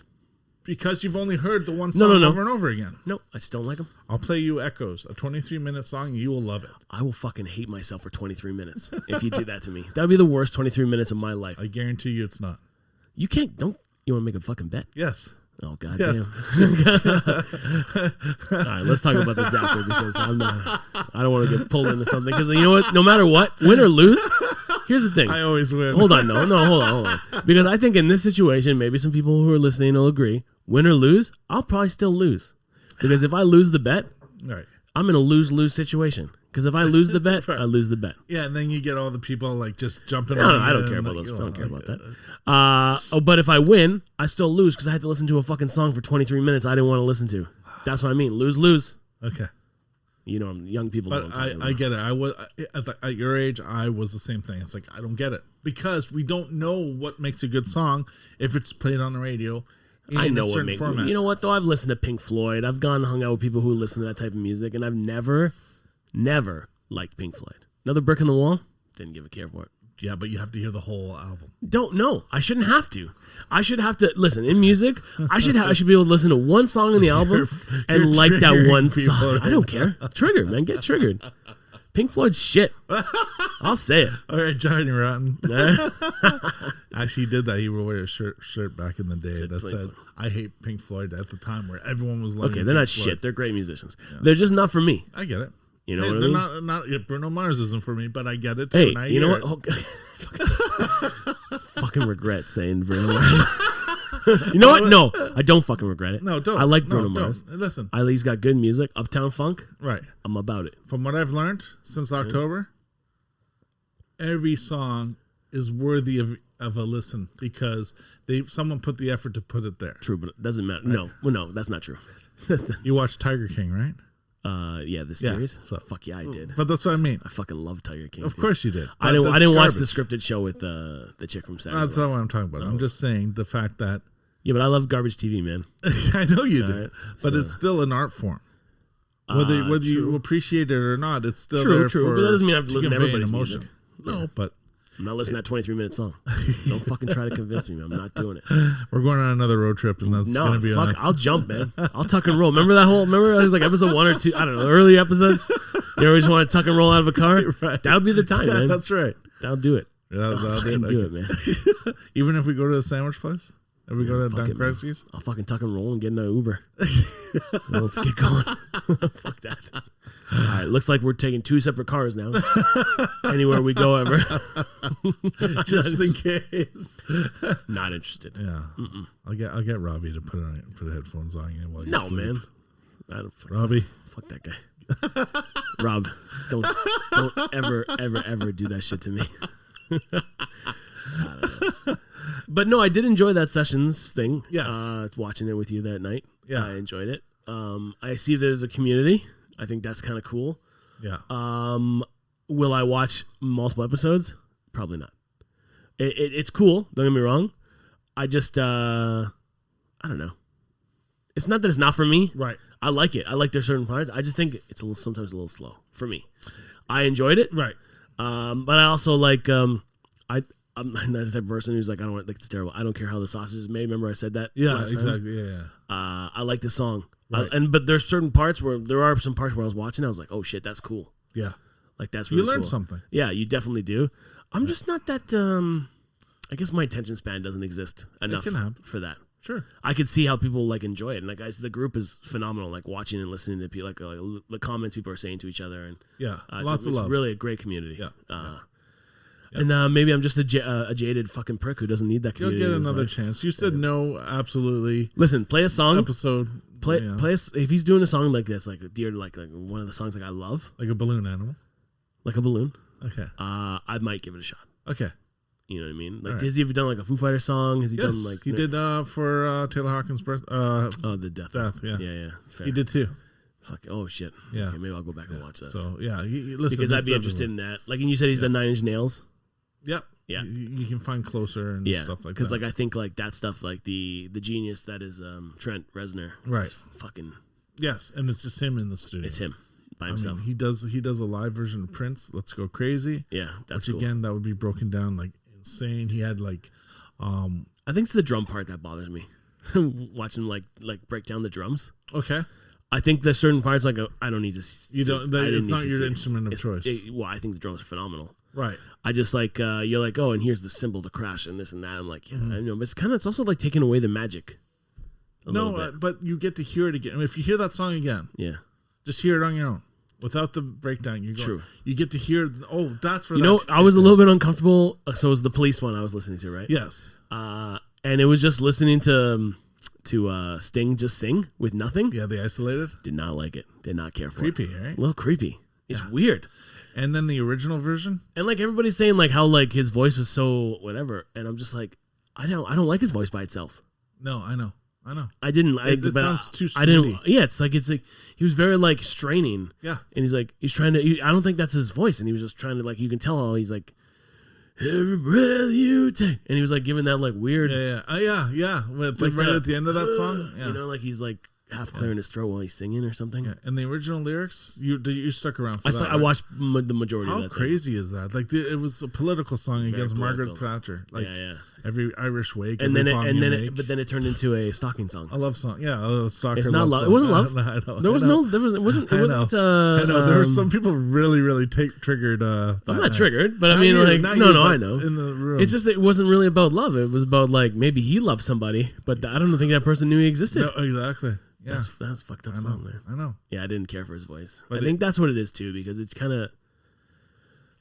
Speaker 2: Because you've only heard the one song over and over again.
Speaker 1: No, I just don't like them.
Speaker 2: I'll play you Echoes, a 23-minute song, and you will love it.
Speaker 1: I will fucking hate myself for 23 minutes if you do that to me. That would be the worst 23 minutes of my life.
Speaker 2: I guarantee you it's not.
Speaker 1: You can't, you want to make a fucking bet?
Speaker 2: Yes.
Speaker 1: Oh, God damn. All right, let's talk about this after because I don't want to get pulled into something. Because you know what? No matter what, win or lose, here's the thing.
Speaker 2: I always win.
Speaker 1: Hold on. Hold on. Because I think in this situation, maybe some people who are listening will agree. Win or lose, I'll probably still lose. Because if I lose the bet, I'm in a lose-lose situation. Because if I lose the bet, I lose the bet.
Speaker 2: Yeah, and then you get all the people just jumping
Speaker 1: on. No, I don't care about those. I don't care about that. But if I win, I still lose because I had to listen to a fucking song for 23 minutes I didn't want to listen to. That's what I mean. Lose.
Speaker 2: Okay.
Speaker 1: Young people don't talk about.
Speaker 2: I get it. I was at your age. I was the same thing. It's I don't get it because we don't know what makes a good song if it's played on the radio.
Speaker 1: I know what makes. You know what though? I've listened to Pink Floyd. I've gone and hung out with people who listen to that type of music, and I've never liked Pink Floyd. Another Brick in the Wall. Didn't give a care for it.
Speaker 2: Yeah, but you have to hear the whole album.
Speaker 1: Don't know. I shouldn't have to. I should have to listen in music. I should be able to listen to one song in the album and like that one song. I don't care. Triggered, man. Get triggered. Pink Floyd's shit. I'll say it.
Speaker 2: All right, Johnny Rotten. Actually, he did that. He wore a shirt back in the day that said, "I hate Pink Floyd" at the time where everyone was like,
Speaker 1: okay, they're not shit. They're great musicians. Yeah. They're just not for me.
Speaker 2: I get it.
Speaker 1: You know what I mean?
Speaker 2: Not Bruno Mars isn't for me, but I get it too.
Speaker 1: Hey, you know what? Fucking regret saying Bruno Mars. You know what? No, I don't fucking regret it.
Speaker 2: No, don't.
Speaker 1: I like Bruno Mars.
Speaker 2: Listen.
Speaker 1: He's got good music. Uptown Funk.
Speaker 2: Right.
Speaker 1: I'm about it.
Speaker 2: From what I've learned since October, every song is worthy of a listen because someone put the effort to put it there.
Speaker 1: True, but it doesn't matter. Right. No, that's not true.
Speaker 2: You watched Tiger King, right?
Speaker 1: The series. So fuck yeah, I did.
Speaker 2: But that's what I mean.
Speaker 1: I fucking love Tiger King.
Speaker 2: Of course you did.
Speaker 1: I didn't watch the scripted show with the chick from Saturday.
Speaker 2: That's not what I'm talking about. No. I'm just saying the fact that.
Speaker 1: Yeah, but I love garbage TV, man.
Speaker 2: I know you do, but it's still an art form. Whether you appreciate it or not, it's still
Speaker 1: true. But that doesn't mean I have to listen to everybody's music.
Speaker 2: No, but
Speaker 1: I'm not listening to that 23-minute song. Don't fucking try to convince me, man. I'm not doing it.
Speaker 2: We're going on another road trip, and that's going to be
Speaker 1: fuck. I'll jump, man. I'll tuck and roll. Remember it was like episode 1 or 2. I don't know, early episodes. You always want to tuck and roll out of a car.
Speaker 2: Right.
Speaker 1: That'll be the time, man.
Speaker 2: That's right.
Speaker 1: That'll do it.
Speaker 2: That'll
Speaker 1: do it, man.
Speaker 2: Even if we go to a sandwich place, if we go to Don Kresge's,
Speaker 1: I'll fucking tuck and roll and get in an Uber. Let's get going. Fuck that. All right, looks like we're taking 2 separate cars now. Anywhere we go ever.
Speaker 2: Just in case.
Speaker 1: Not interested.
Speaker 2: Yeah. Mm-mm. I'll get Robbie to put the headphones on you while you sleep.
Speaker 1: Man. I don't
Speaker 2: Robbie.
Speaker 1: Fuck that guy. Rob, don't ever do that shit to me. I don't know. But no, I did enjoy that Sessions thing.
Speaker 2: Yes.
Speaker 1: Watching it with you that night.
Speaker 2: Yeah.
Speaker 1: I enjoyed it. I see there's a community. I think that's kind of cool.
Speaker 2: Yeah.
Speaker 1: Will I watch multiple episodes? Probably not. It's cool. Don't get me wrong. I just, I don't know. It's not that it's not for me.
Speaker 2: Right.
Speaker 1: I like it. I like their certain parts. I just think it's sometimes a little slow for me. I enjoyed it.
Speaker 2: Right.
Speaker 1: But I also like, I'm not the type of person who's like, I don't want, like, it's terrible. I don't care how the sausage is made. Remember I said that?
Speaker 2: Yeah, exactly. Yeah.
Speaker 1: I like the song.
Speaker 2: Right.
Speaker 1: But there's certain parts where there are some parts where I was watching, I was like, oh shit, that's cool.
Speaker 2: Yeah.
Speaker 1: Like that's really
Speaker 2: you learn
Speaker 1: cool.
Speaker 2: something.
Speaker 1: Yeah, you definitely do. I'm just not that. I guess my attention span doesn't exist enough for that.
Speaker 2: Sure.
Speaker 1: I could see how people like enjoy it, and like guys, the group is phenomenal. Like watching and listening to people, like the comments people are saying to each other, and
Speaker 2: yeah, lots of love.
Speaker 1: It's really a great community.
Speaker 2: Yeah.
Speaker 1: And maybe I'm just a jaded fucking prick who doesn't need that community.
Speaker 2: You'll get another chance. You said no, absolutely.
Speaker 1: Listen, play a song.
Speaker 2: Episode.
Speaker 1: Play if he's doing a song like this, like dear, like one of the songs like I love,
Speaker 2: like a balloon animal,
Speaker 1: like a balloon.
Speaker 2: Okay.
Speaker 1: I might give it a shot.
Speaker 2: Okay.
Speaker 1: You know what I mean? Like, has he ever done like a Foo Fighters song? Has he done like?
Speaker 2: He did for Taylor Hawkins' birth.
Speaker 1: The death.
Speaker 2: Yeah.
Speaker 1: Yeah. Fair.
Speaker 2: He did too.
Speaker 1: Fuck. Oh shit.
Speaker 2: Yeah.
Speaker 1: Okay, maybe I'll go back and watch that.
Speaker 2: So yeah, listen,
Speaker 1: because I'd be interested in that. Like, and you said he's done 9 Inch Nails.
Speaker 2: Yep.
Speaker 1: Yeah.
Speaker 2: You can find Closer and stuff like that.
Speaker 1: Because like I think like that stuff, like the genius that is Trent Reznor.
Speaker 2: Right.
Speaker 1: Fucking.
Speaker 2: Yes, and it's just him in the studio.
Speaker 1: It's him by himself.
Speaker 2: He does a live version of Prince. Let's Go Crazy.
Speaker 1: Yeah, that's
Speaker 2: which again that would be broken down like insane. He had like,
Speaker 1: I think it's the drum part that bothers me. Watching like break down the drums.
Speaker 2: Okay.
Speaker 1: I think there's certain parts like I don't need to.
Speaker 2: You don't. It's not your instrument of choice.
Speaker 1: Well, I think the drums are phenomenal.
Speaker 2: Right.
Speaker 1: I just like you're like, oh, and here's the cymbal to crash and this and that. I'm like, yeah, I know, but it's also like taking away the magic.
Speaker 2: No, but you get to hear it again. I mean, if you hear that song again, just hear it on your own without the breakdown. You get to hear. Oh, that's for that.
Speaker 1: I was a little bit uncomfortable. So it was the Police one I was listening to, right?
Speaker 2: Yes.
Speaker 1: And it was just listening to Sting just sing with nothing.
Speaker 2: Yeah, the Isolated.
Speaker 1: Did not like it. Did not care for
Speaker 2: creepy,
Speaker 1: it.
Speaker 2: Creepy, right?
Speaker 1: A little creepy. It's weird.
Speaker 2: And then the original version.
Speaker 1: And like everybody's saying like how like his voice was so whatever, and I'm just like, I don't like his voice by itself.
Speaker 2: No, I know.
Speaker 1: I didn't like
Speaker 2: it. Sounds too snooty.
Speaker 1: I didn't. Yeah, it's like he was very like straining.
Speaker 2: Yeah.
Speaker 1: And he's trying to. I don't think that's his voice, and he was just trying to like you can tell how he's like. Every breath you take, and he was like giving that like weird,
Speaker 2: yeah. Like right at the end of that song,
Speaker 1: you know, like he's like half clearing his throat while he's singing or something.
Speaker 2: Yeah. And the original lyrics, you stuck around for that.
Speaker 1: I watched the majority of that.
Speaker 2: How crazy is that? Like it was a political song against Margaret Thatcher. Like every Irish wake,
Speaker 1: but then it turned into a stalking song.
Speaker 2: A love song, yeah, a stalker.
Speaker 1: It's not love. It wasn't love. It wasn't. I
Speaker 2: know there were some people really triggered.
Speaker 1: I'm not triggered, but I mean, like, no, I know.
Speaker 2: In the room,
Speaker 1: it's just it wasn't really about love. It was about like maybe he loved somebody, but I don't think that person knew he existed.
Speaker 2: No, exactly. Yeah.
Speaker 1: That's fucked up song there.
Speaker 2: I know.
Speaker 1: Yeah, I didn't care for his voice. But I think that's what it is too, because it's kind of.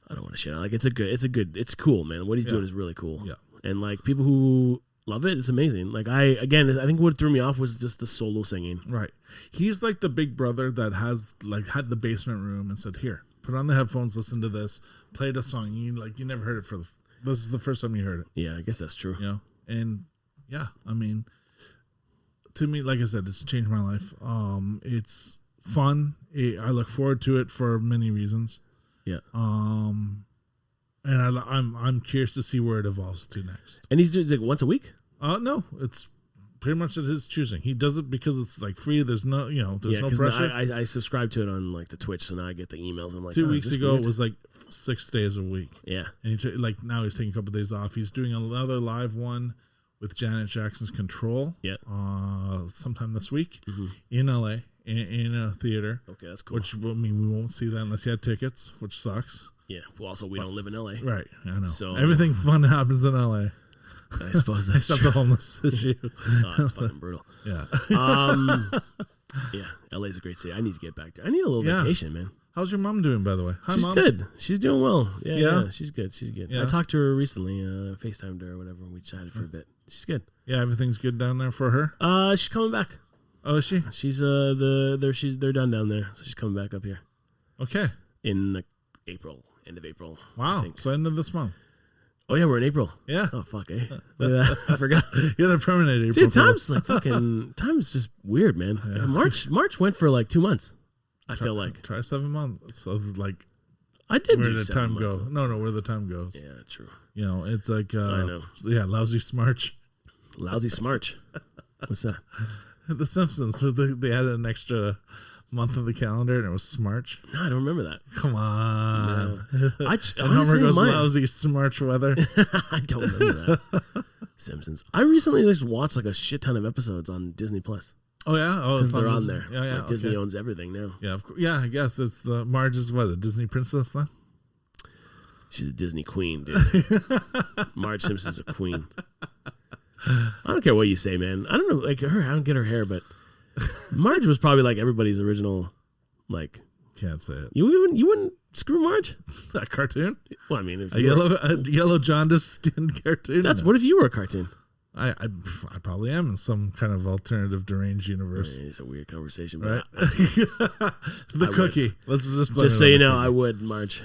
Speaker 1: I don't want to shit on. Like it's cool, man. What he's doing is really cool.
Speaker 2: Yeah.
Speaker 1: And like people who love it, it's amazing. Like I think what threw me off was just the solo singing.
Speaker 2: Right. He's like the big brother that has like had the basement room and said, "Here, put on the headphones, listen to this, play the song." You never heard it this is the first time you heard it.
Speaker 1: Yeah, I guess that's true.
Speaker 2: You know, and yeah, I mean, to me, like I said, it's changed my life. It's fun. I look forward to it for many reasons.
Speaker 1: Yeah.
Speaker 2: And I'm curious to see where it evolves to next.
Speaker 1: And he's doing like once a week?
Speaker 2: No, it's pretty much at his choosing. He does it because it's like free. There's no, there's no pressure.
Speaker 1: I subscribe to it on like the Twitch, so now I get the emails. I'm like,
Speaker 2: 2 weeks ago,
Speaker 1: weird?
Speaker 2: it was like 6 days a week.
Speaker 1: Yeah.
Speaker 2: And now he's taking a couple of days off. He's doing another live one with Janet Jackson's Control.
Speaker 1: Yeah.
Speaker 2: Sometime this week in LA in a theater.
Speaker 1: Okay, that's cool.
Speaker 2: Which, I mean, we won't see that unless you had tickets, which sucks.
Speaker 1: Yeah. Well, also, we don't live in LA.
Speaker 2: Right. I know.
Speaker 1: So
Speaker 2: everything fun happens in LA.
Speaker 1: I suppose that's
Speaker 2: except
Speaker 1: true.
Speaker 2: the homeless issue.
Speaker 1: Oh, that's fucking brutal.
Speaker 2: Yeah.
Speaker 1: Yeah. LA's a great city. I need to get back there. I need a little vacation, man.
Speaker 2: How's your mom doing, by the way? Hi,
Speaker 1: she's
Speaker 2: Mom.
Speaker 1: good. She's doing well. Yeah. She's good. She's good.
Speaker 2: Yeah.
Speaker 1: I talked to her recently. FaceTimed her or whatever. We chatted for a bit. She's good.
Speaker 2: Yeah, everything's good down there for her.
Speaker 1: She's coming back.
Speaker 2: Oh, is she?
Speaker 1: She's they're done down there, so she's coming back up here.
Speaker 2: Okay.
Speaker 1: In April, end of April.
Speaker 2: Wow. So end of this month.
Speaker 1: Oh yeah, we're in April.
Speaker 2: Yeah.
Speaker 1: Oh fuck, eh? I forgot.
Speaker 2: You're the permanent April.
Speaker 1: Dude, time's just weird, man. Yeah. March went for like 2 months. I feel like
Speaker 2: try 7 months. So like,
Speaker 1: I did
Speaker 2: where
Speaker 1: do
Speaker 2: the
Speaker 1: 7
Speaker 2: time
Speaker 1: months.
Speaker 2: go? No, where the time goes.
Speaker 1: Yeah, true.
Speaker 2: It's like
Speaker 1: I know.
Speaker 2: Yeah, lousy smarch.
Speaker 1: Lousy smarch. What's that?
Speaker 2: The Simpsons. So they added an extra month in the calendar, and it was smarch.
Speaker 1: No, I don't remember that.
Speaker 2: Come on.
Speaker 1: No.
Speaker 2: And Homer goes lousy smarch weather.
Speaker 1: I don't remember that. Simpsons. I recently just watched like a shit ton of episodes on Disney Plus.
Speaker 2: Oh yeah,
Speaker 1: because they're on there.
Speaker 2: Yeah.
Speaker 1: Like Disney owns everything now.
Speaker 2: Yeah, of course. Yeah. I guess it's the Marge is what, a Disney princess then?
Speaker 1: She's a Disney queen, dude. Marge Simpson's a queen. I don't care what you say, man. I don't know, like her. I don't get her hair, but Marge was probably like everybody's original. Like,
Speaker 2: can't say it.
Speaker 1: You wouldn't screw Marge?
Speaker 2: That cartoon?
Speaker 1: Well, I mean, if
Speaker 2: a yellow jaundice skinned cartoon.
Speaker 1: That's what if you were a cartoon?
Speaker 2: I probably am in some kind of alternative deranged universe.
Speaker 1: It's a weird conversation, but
Speaker 2: right? The cookie.
Speaker 1: Would.
Speaker 2: Let's just
Speaker 1: so you know, I would, Marge.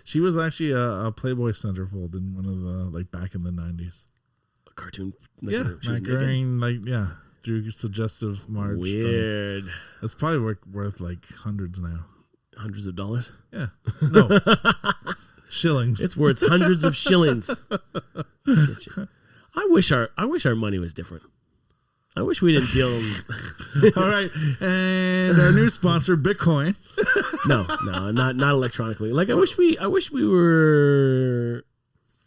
Speaker 2: She was actually a Playboy centerfold in one of the back in the 90s.
Speaker 1: A cartoon.
Speaker 2: Like Matt Groening, drew suggestive Marge.
Speaker 1: Weird.
Speaker 2: Stuff. It's probably worth like hundreds now.
Speaker 1: Hundreds of dollars?
Speaker 2: Yeah. No. Shillings.
Speaker 1: It's worth hundreds of shillings. I wish our money was different. I wish we didn't deal.
Speaker 2: All right, and our new sponsor, Bitcoin.
Speaker 1: No, not electronically. Like I wish we were.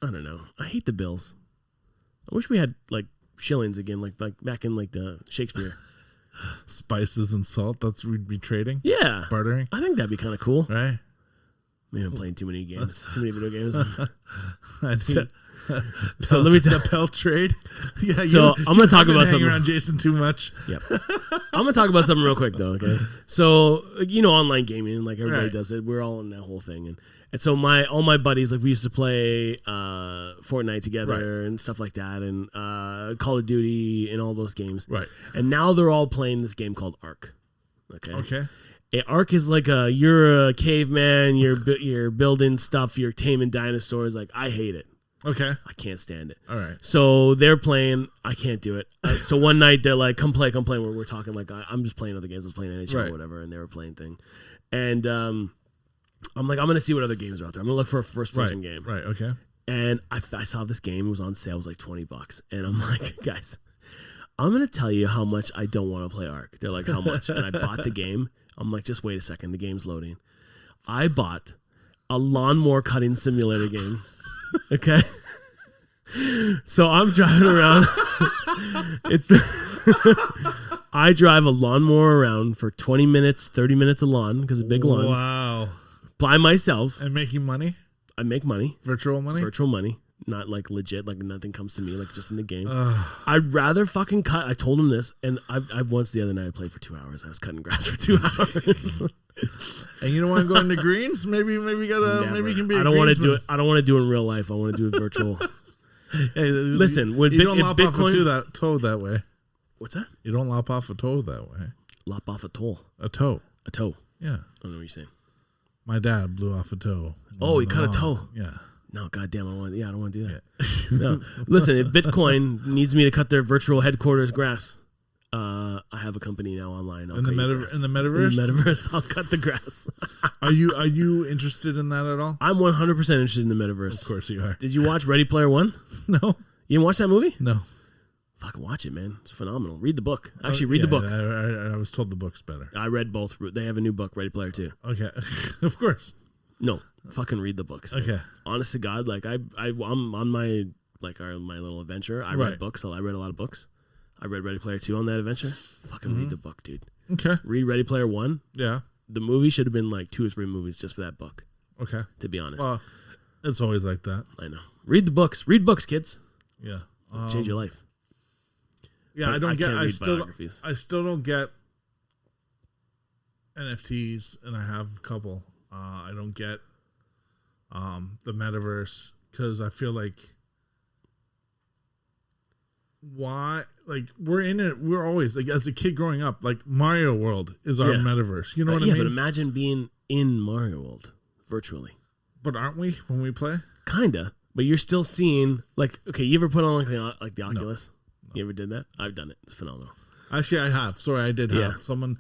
Speaker 1: I don't know. I hate the bills. I wish we had like shillings again, like back in like the Shakespeare.
Speaker 2: Spices and salt. That's what we'd be trading.
Speaker 1: Yeah,
Speaker 2: bartering.
Speaker 1: I think that'd be kind of cool.
Speaker 2: Right.
Speaker 1: Maybe I'm playing too many games, too many video games.
Speaker 2: So let me tell the pelt trade. Yeah.
Speaker 1: So I'm gonna talk about something.
Speaker 2: Around Jason too much.
Speaker 1: Yep. I'm gonna talk about something real quick though. Okay. So online gaming, like everybody does it. We're all in that whole thing, and so all my buddies, like we used to play Fortnite together and stuff like that, and Call of Duty and all those games.
Speaker 2: Right.
Speaker 1: And now they're all playing this game called Ark.
Speaker 2: Okay.
Speaker 1: Ark is like you're a caveman. You're building stuff. You're taming dinosaurs. Like I hate it.
Speaker 2: Okay.
Speaker 1: I can't stand it.
Speaker 2: All right.
Speaker 1: So they're playing. I can't do it. So one night they're like, come play. We're talking like, I'm just playing other games. I was playing NHL or whatever. And they were playing thing. And I'm like, I'm going to see what other games are out there. I'm going to look for a first person game.
Speaker 2: Right. Okay.
Speaker 1: And I saw this game. It was on sale. It was like $20. And I'm like, guys, I'm going to tell you how much I don't want to play Ark. They're like, how much? And I bought the game. I'm like, just wait a second. The game's loading. I bought a lawnmower cutting simulator game. Okay. So I'm driving around. I drive a lawnmower around for 20 minutes, 30 minutes of lawn because of big lawns.
Speaker 2: Wow.
Speaker 1: By myself.
Speaker 2: And making money?
Speaker 1: I make money.
Speaker 2: Virtual money?
Speaker 1: Virtual money. Not like legit, like nothing comes to me, like just in the game. I'd rather fucking cut. I told him this, and I once the other night I played for 2 hours. I was cutting grass for 2 hours.
Speaker 2: And you don't want to go into greens? Maybe you can be.
Speaker 1: I don't want to do it. I don't want to do it in real life. I want to do it virtual.
Speaker 2: Hey,
Speaker 1: listen,
Speaker 2: you don't lop off a toe that way.
Speaker 1: What's that?
Speaker 2: You don't lop off a toe that way.
Speaker 1: Lop off a toe.
Speaker 2: A toe.
Speaker 1: A toe.
Speaker 2: Yeah.
Speaker 1: I don't know what you're saying.
Speaker 2: My dad blew off a toe.
Speaker 1: Oh, he cut a toe.
Speaker 2: Yeah.
Speaker 1: No, goddamn, I don't want to do that. Yeah. No. Listen, if Bitcoin needs me to cut their virtual headquarters grass, I have a company now online.
Speaker 2: In the metaverse?
Speaker 1: In the metaverse, I'll cut the grass.
Speaker 2: Are you interested in that at all?
Speaker 1: I'm 100% interested in the metaverse.
Speaker 2: Of course you are.
Speaker 1: Did you watch Ready Player One?
Speaker 2: No.
Speaker 1: You didn't watch that movie?
Speaker 2: No.
Speaker 1: Fucking watch it, man. It's phenomenal. Read the book. Actually, read the book.
Speaker 2: I was told the book's better.
Speaker 1: I read both. They have a new book, Ready Player 2.
Speaker 2: Okay, of course.
Speaker 1: No, fucking read the books. Man.
Speaker 2: Okay.
Speaker 1: Honest to God, like I'm on my my little adventure. I read books. I read a lot of books. I read Ready Player 2 on that adventure. Fucking read the book, dude.
Speaker 2: Okay.
Speaker 1: Read Ready Player 1.
Speaker 2: Yeah.
Speaker 1: The movie should have been like 2 or 3 movies just for that book.
Speaker 2: Okay.
Speaker 1: To be honest.
Speaker 2: Well, it's always like that.
Speaker 1: I know. Read the books. Read books, kids.
Speaker 2: Yeah.
Speaker 1: Change your life.
Speaker 2: Yeah,
Speaker 1: but
Speaker 2: I still don't get NFTs, and I have a couple. I don't get the metaverse because I feel like why, like, we're in it. We're always, like, as a kid growing up, like, Mario World is our metaverse. You know what I mean?
Speaker 1: Yeah, but imagine being in Mario World virtually.
Speaker 2: But aren't we when we play?
Speaker 1: Kinda, but you're still seeing, like, okay, you ever put on like the Oculus? No. You ever did that? I've done it. It's phenomenal.
Speaker 2: Actually, I have. Sorry, I did have. Someone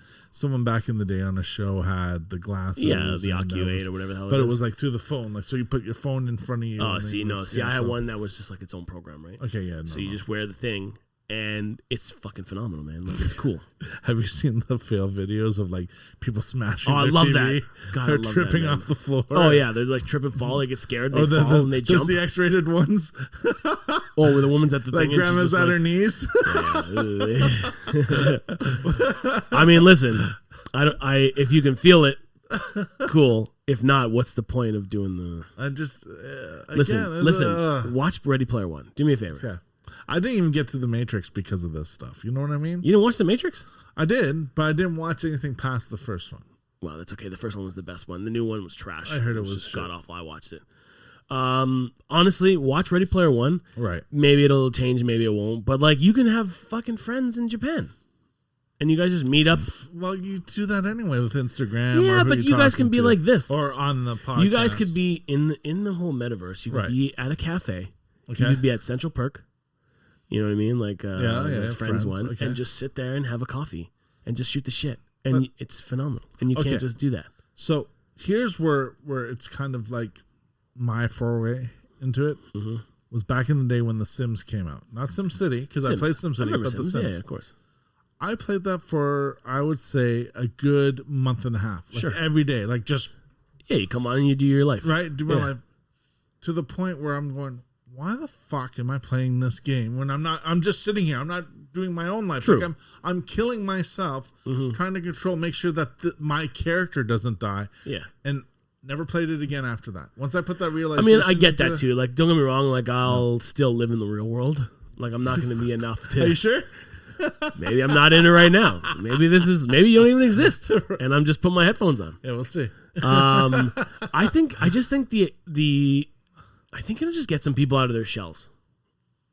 Speaker 2: back in the day on a show had the glasses.
Speaker 1: Yeah, the Ocu8 or whatever the hell it is.
Speaker 2: But it was like through the phone. Like, so you put your phone in front of you.
Speaker 1: Oh, I had one that was just like its own program, right?
Speaker 2: Okay, yeah.
Speaker 1: So you just wear the thing, and it's fucking phenomenal, man. Like, it's cool.
Speaker 2: Have you seen the fail videos of like people smashing their
Speaker 1: I love
Speaker 2: TV?
Speaker 1: that. God,
Speaker 2: They're
Speaker 1: I love
Speaker 2: tripping
Speaker 1: that,
Speaker 2: off the floor.
Speaker 1: Oh, yeah. They're like trip and fall. They get scared. They fall and they jump.
Speaker 2: Just the X-rated ones.
Speaker 1: Oh, where the woman's at the
Speaker 2: like
Speaker 1: thing.
Speaker 2: grandma's at her knees.
Speaker 1: I mean, listen. If you can feel it, cool. If not, what's the point of doing the?
Speaker 2: I just
Speaker 1: listen. Watch Ready Player 1. Do me a favor.
Speaker 2: Okay. I didn't even get to the Matrix because of this stuff. You know what I mean?
Speaker 1: You didn't watch the Matrix?
Speaker 2: I did, but I didn't watch anything past the first one.
Speaker 1: Well, that's okay. The first one was the best one. The new one was trash.
Speaker 2: I heard it was
Speaker 1: god awful. I watched it. Honestly, watch Ready Player 1.
Speaker 2: Right.
Speaker 1: Maybe it'll change, maybe it won't. But like, you can have fucking friends in Japan, and you guys just meet up.
Speaker 2: Well, you do that anyway with Instagram.
Speaker 1: Yeah,
Speaker 2: or
Speaker 1: but you guys can be like this,
Speaker 2: or on the podcast.
Speaker 1: You guys could be in the whole metaverse. You could be at a cafe.
Speaker 2: Okay.
Speaker 1: You could be at Central Perk. You know what I mean? Like, friends one,
Speaker 2: okay.
Speaker 1: and just sit there and have a coffee and just shoot the shit, and it's phenomenal. And you can't just do that.
Speaker 2: So here's where it's kind of like my foray into it was back in the day when The Sims came out. Not SimCity, because I played SimCity, but The Sims.
Speaker 1: Yeah, of course.
Speaker 2: I played that for, I would say, a good month and a half. Like
Speaker 1: sure.
Speaker 2: Every day. Like just...
Speaker 1: Yeah, you come on and you do your life.
Speaker 2: Right? Do my life. To the point where I'm going, why the fuck am I playing this game when I'm just sitting here. I'm not doing my own life.
Speaker 1: True.
Speaker 2: Like I'm killing myself, trying to control, make sure that my character doesn't die.
Speaker 1: Yeah.
Speaker 2: And never played it again after that. Once I put that realization.
Speaker 1: I mean, I get that too. Like, don't get me wrong. Like, I'll still live in the real world. Like, I'm not going to be enough to.
Speaker 2: Are you sure?
Speaker 1: Maybe I'm not in it right now. Maybe you don't even exist, and I'm just putting my headphones on.
Speaker 2: Yeah, we'll see.
Speaker 1: I think it'll just get some people out of their shells.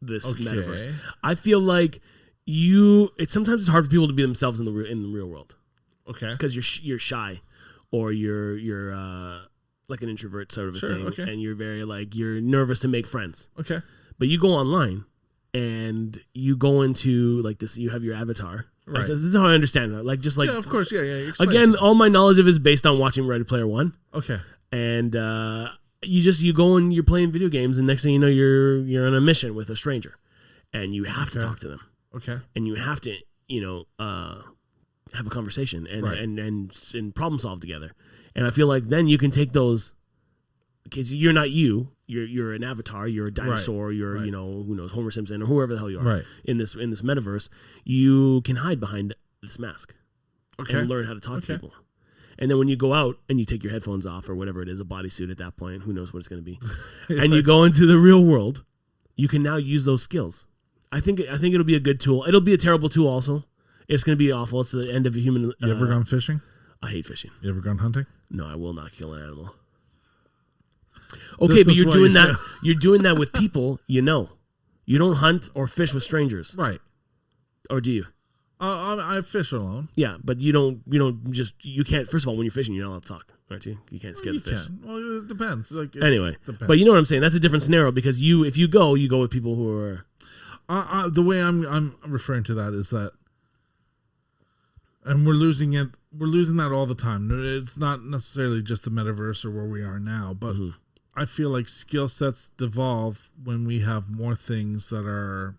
Speaker 1: This metaverse. I feel like sometimes it's hard for people to be themselves in the real world.
Speaker 2: Okay.
Speaker 1: Because you're shy, or you're like an introvert sort of a thing, and you're very you're nervous to make friends.
Speaker 2: Okay.
Speaker 1: But you go online, and you go into like this. You have your avatar.
Speaker 2: Right.
Speaker 1: This is how I understand it. Like, just like,
Speaker 2: yeah, of course, yeah.
Speaker 1: Again, all my knowledge of it is based on watching Ready Player 1.
Speaker 2: Okay.
Speaker 1: And you go and you're playing video games, and next thing you know, you're on a mission with a stranger, and you have to talk to them.
Speaker 2: Okay.
Speaker 1: And you have to have a conversation and problem solve together. And I feel like then you can take those, because you're not you're an avatar, you're a dinosaur, you're who knows, Homer Simpson or whoever the hell you are in this metaverse. You can hide behind this mask and learn how to talk to people. And then when you go out and you take your headphones off or whatever it is, a bodysuit at that point, who knows what it's going to be, and you go into the real world, you can now use those skills. I think it'll be a good tool. It'll be a terrible tool also. It's going to be awful. It's the end of a human.
Speaker 2: You ever gone fishing?
Speaker 1: I hate fishing.
Speaker 2: You ever gone hunting?
Speaker 1: No, I will not kill an animal. Okay, but you're doing that. You're doing that with people you know. You don't hunt or fish with strangers,
Speaker 2: right?
Speaker 1: Or do you?
Speaker 2: I fish alone.
Speaker 1: Yeah, but you can't. First of all, when you're fishing, you're not allowed to talk, aren't you? You can't scare the fish.
Speaker 2: Well, it depends.
Speaker 1: Anyway, but you know what I'm saying. That's a different scenario because if you go with people who are.
Speaker 2: The way I'm referring to that is that, and we're losing it. We're losing that all the time. It's not necessarily just the metaverse or where we are now, but I feel like skill sets devolve when we have more things that are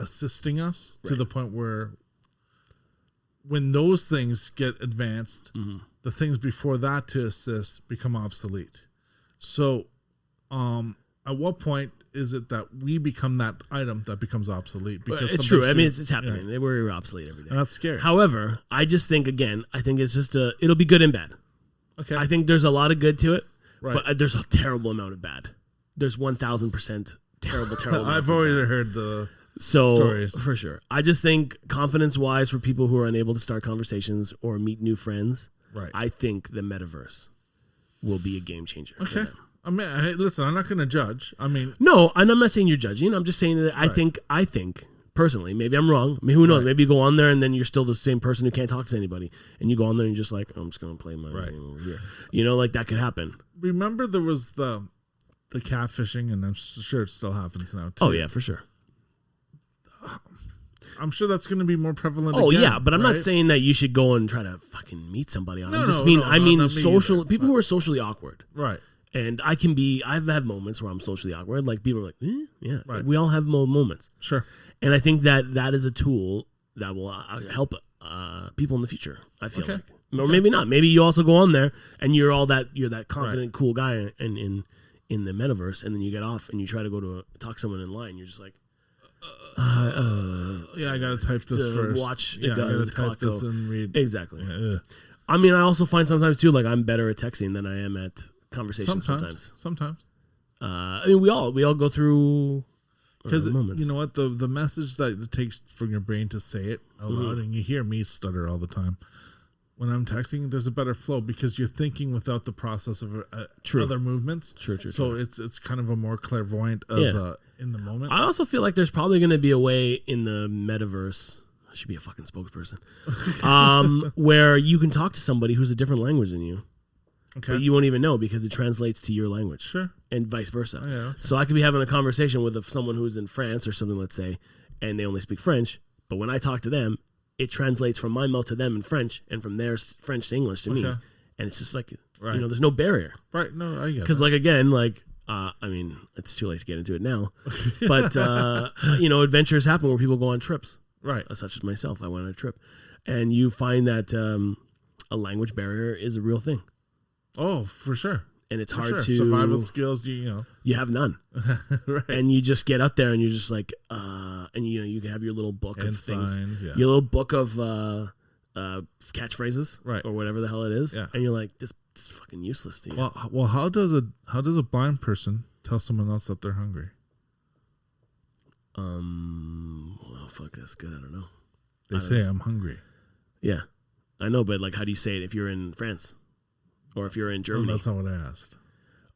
Speaker 2: assisting us to the point where when those things get advanced, the things before that to assist become obsolete. So at what point is it that we become that item that becomes obsolete? Because
Speaker 1: it's true. I mean, it's happening. Yeah. We're obsolete every day.
Speaker 2: And that's scary.
Speaker 1: However, I just think, again, I think it's just it'll be good and bad.
Speaker 2: Okay.
Speaker 1: I think there's a lot of good to it,
Speaker 2: right.
Speaker 1: but there's a terrible amount of bad. There's 1,000% terrible.
Speaker 2: I've already heard the stories.
Speaker 1: For sure. I just think confidence-wise for people who are unable to start conversations or meet new friends,
Speaker 2: right.
Speaker 1: I think the metaverse will be a game changer.
Speaker 2: Okay. I mean, hey, listen, I'm not going to judge. I mean,
Speaker 1: no, and I'm not saying you're judging. I'm just saying that I think personally, maybe I'm wrong. I mean, who knows? Right. Maybe you go on there and then you're still the same person who can't talk to anybody, and you go on there and you're just like, oh, I'm just going to play my game over here. You know, like that could happen.
Speaker 2: Remember, there was the catfishing, and I'm sure it still happens now too.
Speaker 1: Oh yeah, for sure.
Speaker 2: I'm sure that's going to be more prevalent.
Speaker 1: Oh
Speaker 2: again,
Speaker 1: yeah, but I'm
Speaker 2: right?
Speaker 1: not saying that you should go and try to fucking meet somebody.
Speaker 2: I
Speaker 1: mean social people who are socially awkward.
Speaker 2: Right.
Speaker 1: And I've had moments where I'm socially awkward. Like people are like, yeah.
Speaker 2: Right.
Speaker 1: We all have moments.
Speaker 2: Sure.
Speaker 1: And I think that is a tool that will help people in the future. I feel like, or maybe not. Maybe you also go on there and you're that confident, cool guy in the metaverse, and then you get off and you try to go to talk to someone in line. You're just like,
Speaker 2: I gotta type this first.
Speaker 1: Watch.
Speaker 2: Yeah, I gotta type this and read.
Speaker 1: Exactly.
Speaker 2: Yeah.
Speaker 1: I mean, I also find sometimes too, like I'm better at texting than I am at conversations. Sometimes. I mean, we all go through moments.
Speaker 2: You know what, the message that it takes from your brain to say it out loud, and you hear me stutter all the time. When I'm texting, there's a better flow because you're thinking without the process of other movements.
Speaker 1: True.
Speaker 2: So it's kind of a more clairvoyant as in the moment.
Speaker 1: I also feel like there's probably going to be a way in the metaverse. I should be a fucking spokesperson. Where you can talk to somebody who's a different language than you.
Speaker 2: Okay.
Speaker 1: But you won't even know because it translates to your language.
Speaker 2: Sure.
Speaker 1: And vice versa.
Speaker 2: Oh, yeah, okay.
Speaker 1: So I could be having a conversation with someone who's in France or something, let's say, and they only speak French. But when I talk to them, it translates from my mouth to them in French and from their French to English to me. And it's just like, there's no barrier.
Speaker 2: Right. No, I get it.
Speaker 1: Because, like, again, like, I mean, it's too late to get into it now. But, adventures happen where people go on trips.
Speaker 2: Right.
Speaker 1: Such as myself. I went on a trip. And you find that a language barrier is a real thing.
Speaker 2: Oh, for sure.
Speaker 1: And it's hard to...
Speaker 2: Survival skills, you
Speaker 1: have none.
Speaker 2: Right.
Speaker 1: And you just get up there and you're just like, and you can have your little book of things.
Speaker 2: Your
Speaker 1: little book of catchphrases.
Speaker 2: Right.
Speaker 1: Or whatever the hell it is.
Speaker 2: Yeah.
Speaker 1: And you're like, this is fucking useless to you.
Speaker 2: Well, how does a blind person tell someone else that they're hungry?
Speaker 1: Well, fuck, that's good. I don't know.
Speaker 2: They say, I'm hungry.
Speaker 1: Yeah. I know, but like, how do you say it if you're in France? Or if you're in Germany?
Speaker 2: No, that's not what I asked.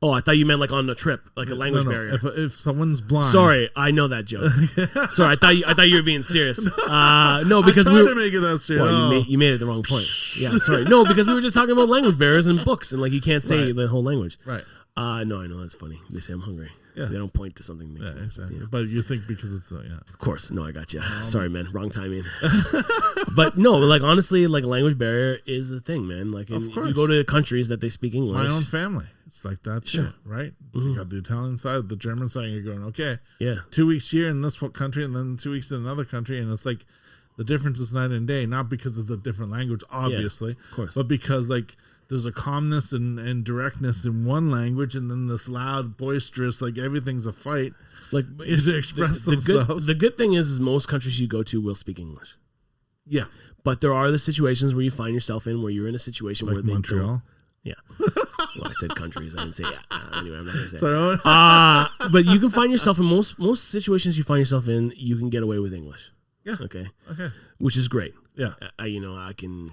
Speaker 1: Oh, I thought you meant like on a trip, like a language barrier.
Speaker 2: If someone's blind.
Speaker 1: Sorry, I know that joke. Sorry, I thought you were being serious. No, because
Speaker 2: we were making that shit.
Speaker 1: Well, you made it the wrong point. Yeah, sorry. No, because we were just talking about language barriers and books, and like you can't say the whole language.
Speaker 2: Right.
Speaker 1: No, I know that's funny. They say I'm hungry. Yeah. They don't point to something.
Speaker 2: Yeah, exactly. But you think because it's
Speaker 1: Of course. No, I got you. Sorry, man. Wrong timing. But no, like honestly, like a language barrier is a thing, man. Like if you go to countries that they speak English.
Speaker 2: My own family, it's like that too, right? Mm-hmm. You got the Italian side, the German side. And you're going, okay, 2 weeks here in this country, and then 2 weeks in another country, and it's like the difference is night and day. Not because it's a different language, obviously,
Speaker 1: of course,
Speaker 2: but because like. There's a calmness and directness in one language, and then this loud, boisterous, like everything's a fight.
Speaker 1: Like
Speaker 2: to express themselves.
Speaker 1: The good thing is most countries you go to will speak English.
Speaker 2: Yeah,
Speaker 1: but there are the situations where you find yourself in where you're in a situation
Speaker 2: like
Speaker 1: where they
Speaker 2: Montreal.
Speaker 1: Don't. Yeah. Well, I said countries. I didn't say anyway. I'm not gonna say. But you can find yourself in most situations you find yourself in. You can get away with English.
Speaker 2: Yeah.
Speaker 1: Okay.
Speaker 2: Okay.
Speaker 1: Which is great.
Speaker 2: Yeah.
Speaker 1: I can.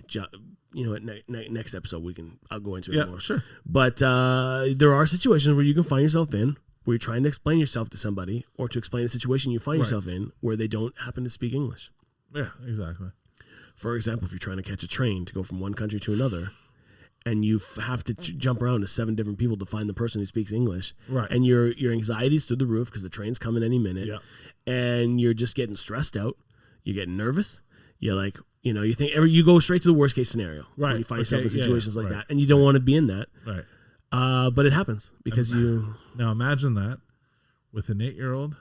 Speaker 1: Next episode I'll go into it more.
Speaker 2: Sure.
Speaker 1: But there are situations where you can find yourself in where you're trying to explain yourself to somebody or to explain the situation you find yourself in where they don't happen to speak English.
Speaker 2: Yeah, exactly.
Speaker 1: For example, if you're trying to catch a train to go from one country to another, and you have to jump around to 7 different people to find the person who speaks English,
Speaker 2: right?
Speaker 1: And your anxiety's through the roof because the train's coming any minute, and you're just getting stressed out. You're getting nervous. You're like. You think you go straight to the worst case scenario.
Speaker 2: Right.
Speaker 1: When you find yourself in situations like that. And you don't want to be in that.
Speaker 2: Right.
Speaker 1: But it happens because you...
Speaker 2: Now imagine that with an 8-year-old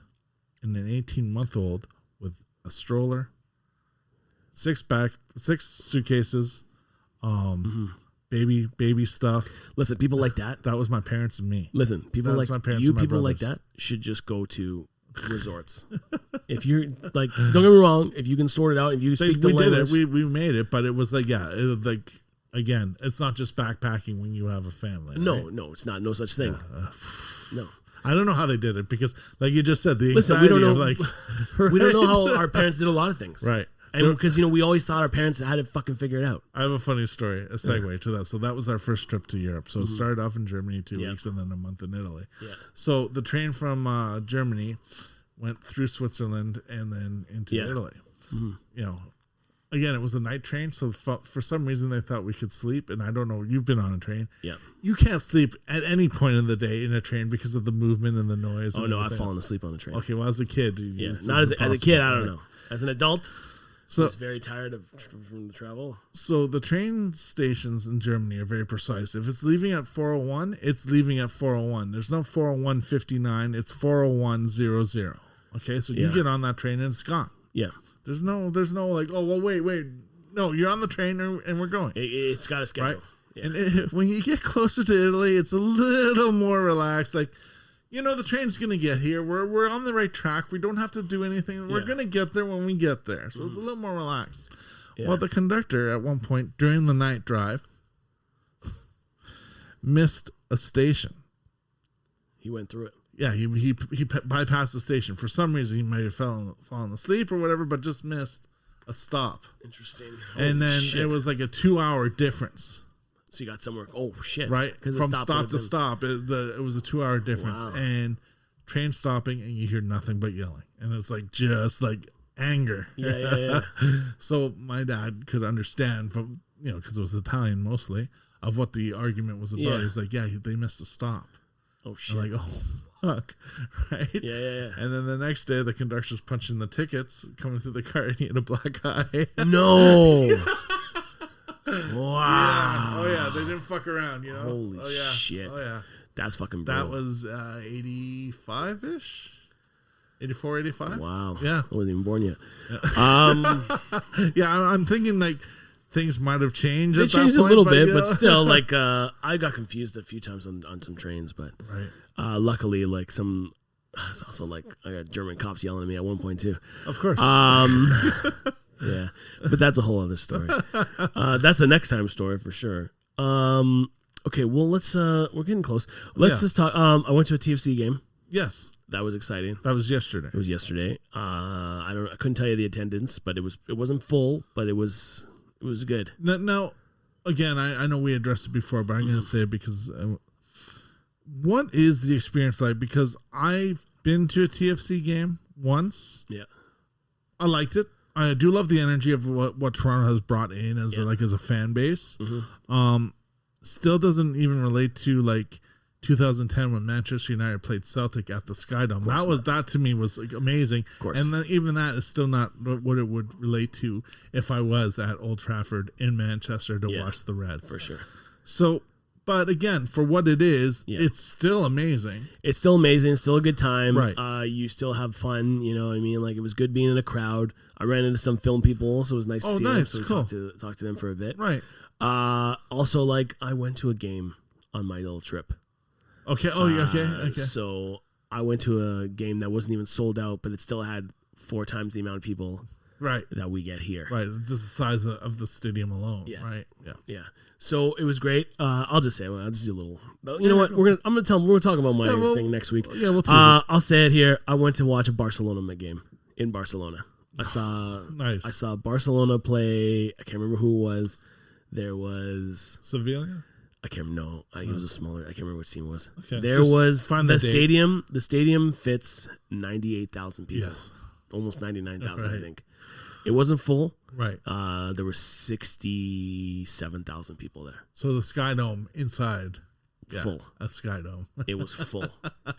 Speaker 2: and an 18-month-old with a stroller, 6 suitcases, baby stuff.
Speaker 1: Listen, people like that.
Speaker 2: That was my parents and me.
Speaker 1: Listen, people like
Speaker 2: my parents
Speaker 1: you.
Speaker 2: and my
Speaker 1: People like
Speaker 2: brothers.
Speaker 1: that should just go to resorts. If you're like, don't get me wrong. If you can sort it out, if you speak the
Speaker 2: we
Speaker 1: language,
Speaker 2: did it. We made it, but it was like like again, it's not just backpacking when you have a family.
Speaker 1: no,
Speaker 2: right?
Speaker 1: no, it's not. No such thing. No.
Speaker 2: I don't know how they did it because, like you just said, the
Speaker 1: Listen, we don't know.
Speaker 2: of like
Speaker 1: We don't know how our parents did a lot of things.
Speaker 2: right.
Speaker 1: And because we always thought our parents had it fucking figured out.
Speaker 2: I have a funny story, a segue to that. So that was our first trip to Europe. So it started off in Germany 2 weeks and then a month in Italy.
Speaker 1: Yeah.
Speaker 2: So the train from Germany went through Switzerland and then into Italy. You know, again, it was a night train. So for some reason they thought we could sleep. And I don't know, you've been on a train.
Speaker 1: Yeah.
Speaker 2: You can't sleep at any point in the day in a train because of the movement and the noise.
Speaker 1: Oh
Speaker 2: and
Speaker 1: no, I've
Speaker 2: everything.
Speaker 1: fallen asleep on the train.
Speaker 2: Okay, well, as a kid.
Speaker 1: Yeah, not as a kid, I don't know. As an adult,
Speaker 2: So
Speaker 1: I was very tired from the travel.
Speaker 2: So the train stations in Germany are very precise. If it's leaving at 4:01, it's leaving at 4:01. There's no 4:01:59. It's 4:01:00. Okay, so you get on that train and it's gone.
Speaker 1: Yeah.
Speaker 2: There's no like, oh well, wait. No, you're on the train and we're going.
Speaker 1: It's got a schedule.
Speaker 2: Right.
Speaker 1: Yeah.
Speaker 2: And when you get closer to Italy, it's a little more relaxed. Like, the train's gonna get here. We're on the right track. We don't have to do anything. We're gonna get there when we get there. So it's a little more relaxed.
Speaker 1: Yeah.
Speaker 2: Well, the conductor at one point during the night drive missed a station.
Speaker 1: He went through it.
Speaker 2: Yeah, he bypassed the station. For some reason, he might have fallen asleep or whatever, but just missed a stop.
Speaker 1: Interesting.
Speaker 2: And then it was like a 2-hour difference.
Speaker 1: So you got somewhere. Oh shit!
Speaker 2: Right, from stop to
Speaker 1: been...
Speaker 2: stop, it was a 2-hour difference, and train stopping, and you hear nothing but yelling, and it's like just like anger.
Speaker 1: Yeah.
Speaker 2: So my dad could understand from because it was Italian mostly of what the argument was about.
Speaker 1: Yeah.
Speaker 2: He's like, yeah, they missed a stop.
Speaker 1: Oh shit!
Speaker 2: I'm like, oh fuck, right?
Speaker 1: Yeah.
Speaker 2: And then the next day, the conductor's punching the tickets coming through the car, and he had a black eye.
Speaker 1: No. Wow.
Speaker 2: Yeah. Oh yeah, they didn't fuck around,
Speaker 1: Holy shit.
Speaker 2: Oh yeah.
Speaker 1: That's fucking brutal.
Speaker 2: That was 85-ish? 84, 85?
Speaker 1: Wow.
Speaker 2: Yeah.
Speaker 1: I wasn't even born yet.
Speaker 2: Yeah, I'm thinking like things might have changed.
Speaker 1: They
Speaker 2: at
Speaker 1: changed
Speaker 2: that
Speaker 1: a little
Speaker 2: point,
Speaker 1: bit, but still, like, I got confused a few times on some trains, but luckily, like, it's also like I got German cops yelling at me at one point too.
Speaker 2: Of course.
Speaker 1: Yeah, but that's a whole other story. That's a next time story for sure. Okay, well we're getting close. Let's just talk. I went to a TFC game.
Speaker 2: Yes,
Speaker 1: that was exciting.
Speaker 2: that was yesterday.
Speaker 1: It was yesterday. I couldn't tell you the attendance, but it wasn't full, but it was good.
Speaker 2: Now again, I know we addressed it before, but I'm going to say it because what is the experience like? Because I've been to a TFC game once.
Speaker 1: Yeah,
Speaker 2: I liked it. I do love the energy of what Toronto has brought in as a fan base. Still doesn't even relate to like 2010 when Manchester United played Celtic at the Skydome. That to me was like amazing.
Speaker 1: Of course.
Speaker 2: And then even that is still not what it would relate to if I was at Old Trafford in Manchester to watch the Reds.
Speaker 1: for sure.
Speaker 2: So, but again, for what it is, it's still amazing.
Speaker 1: It's still amazing. It's still a good time.
Speaker 2: Right.
Speaker 1: You still have fun. You know what I mean? Like, it was good being in a crowd. I ran into some film people, so it was nice to see them. So we talked to them for a bit.
Speaker 2: Right.
Speaker 1: Also, like, I went to a game on my little trip.
Speaker 2: Okay. Oh, okay.
Speaker 1: So I went to a game that wasn't even sold out, but it still had 4 times the amount of people that we get here.
Speaker 2: Right. It's the size of the stadium alone.
Speaker 1: Yeah.
Speaker 2: Right.
Speaker 1: Yeah. So it was great. I'll just say, I'll just do a little. You know what? We're gonna talk about my thing next week.
Speaker 2: Yeah, we'll tease it.
Speaker 1: I'll say it here. I went to watch a Barcelona game in Barcelona. I saw Barcelona play. I can't remember who it was. There was
Speaker 2: Sevilla.
Speaker 1: I can't remember. No, he was a smaller. I can't remember which team it was.
Speaker 2: Okay.
Speaker 1: There
Speaker 2: Just
Speaker 1: was
Speaker 2: find
Speaker 1: the
Speaker 2: the date.
Speaker 1: stadium. The stadium fits 98,000 people.
Speaker 2: Yes.
Speaker 1: Almost 99,000,
Speaker 2: Right.
Speaker 1: I think. It wasn't full.
Speaker 2: Right.
Speaker 1: There were 67,000 people there.
Speaker 2: So the Skydome inside. Yeah,
Speaker 1: Full.
Speaker 2: a Skydome.
Speaker 1: It was full.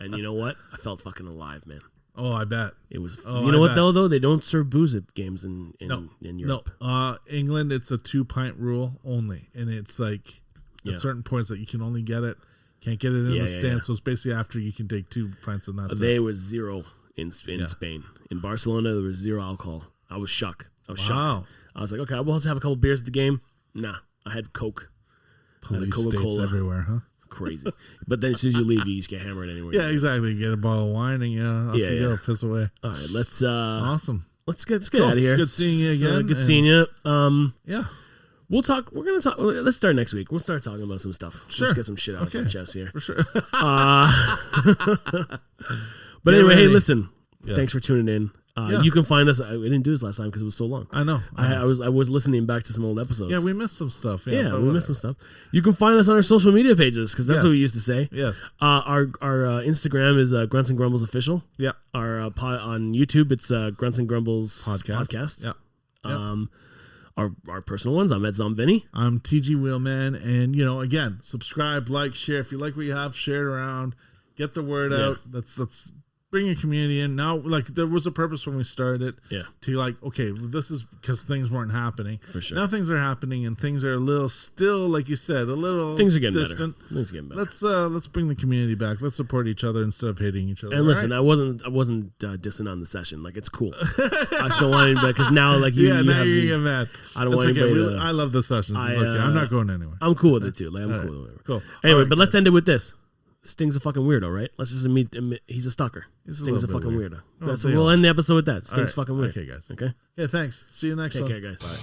Speaker 1: And you know what? I felt fucking alive, man.
Speaker 2: Oh, I bet.
Speaker 1: It was.
Speaker 2: Oh,
Speaker 1: you know
Speaker 2: I
Speaker 1: what
Speaker 2: bet.
Speaker 1: though? They don't serve booze at games in Europe.
Speaker 2: No. England, it's a 2-pint rule only, and it's like at certain points that you can only get it. Can't get it in the stand. So it's basically after you can take 2 pints, and that's
Speaker 1: They was zero in Spain. In Barcelona, there was 0 alcohol. I was shocked.
Speaker 2: Wow.
Speaker 1: I was like, okay, we'll just have a couple beers at the game. Nah, I had Coke.
Speaker 2: Police states everywhere, huh?
Speaker 1: Crazy. But then as soon as you leave, you just get hammered anywhere.
Speaker 2: Yeah, exactly. You get a bottle of wine and off you go, piss away.
Speaker 1: All right, let's
Speaker 2: awesome.
Speaker 1: Let's get out of here.
Speaker 2: Good seeing you again.
Speaker 1: Good seeing you.
Speaker 2: Yeah.
Speaker 1: We're gonna talk. Let's start next week. We'll start talking about some stuff.
Speaker 2: Sure.
Speaker 1: Let's get some shit out of our chest here.
Speaker 2: For sure.
Speaker 1: But anyway, hey, listen.
Speaker 2: Yes.
Speaker 1: Thanks for tuning in. You can find us. I didn't do this last time because it was so long.
Speaker 2: I know.
Speaker 1: I was listening back to some old episodes.
Speaker 2: Yeah, we missed some stuff.
Speaker 1: Yeah, we missed some stuff. You can find us on our social media pages because that's what we used to say.
Speaker 2: Yes.
Speaker 1: Our Instagram is Grunts and Grumbles official.
Speaker 2: Yeah.
Speaker 1: Our on YouTube it's Grunts and Grumbles podcast.
Speaker 2: Yeah.
Speaker 1: Our personal ones. I'm Ed Vinny.
Speaker 2: I'm TG Wheelman, and again, subscribe, like, share. If you like what you have, share it around. Get the word out. Let's bring your community in. Now, there was a purpose when we started.
Speaker 1: Yeah.
Speaker 2: To okay, this is because things weren't happening.
Speaker 1: For sure.
Speaker 2: Now things are happening, and things are a little still, like you said, a little.
Speaker 1: Things are getting
Speaker 2: distant.
Speaker 1: better. Things are getting better.
Speaker 2: Let's bring the community back. Let's support each other instead of hating each other.
Speaker 1: And listen, right? I wasn't dissing on the session. It's cool. I just don't want anybody because now
Speaker 2: now you're gonna get mad.
Speaker 1: I don't want anybody.
Speaker 2: I love the sessions. It's okay. I'm not going anywhere.
Speaker 1: I'm cool with it too. I'm cool with it.
Speaker 2: Cool.
Speaker 1: Anyway, but let's end it with this. Sting's a fucking weirdo, right? Let's just admit he's a stalker. Sting's a fucking weirdo. We'll end the episode with that. Sting's fucking weird.
Speaker 2: Okay, guys.
Speaker 1: Okay?
Speaker 2: Yeah, thanks. See you next one.
Speaker 1: Take care, guys.
Speaker 2: Bye.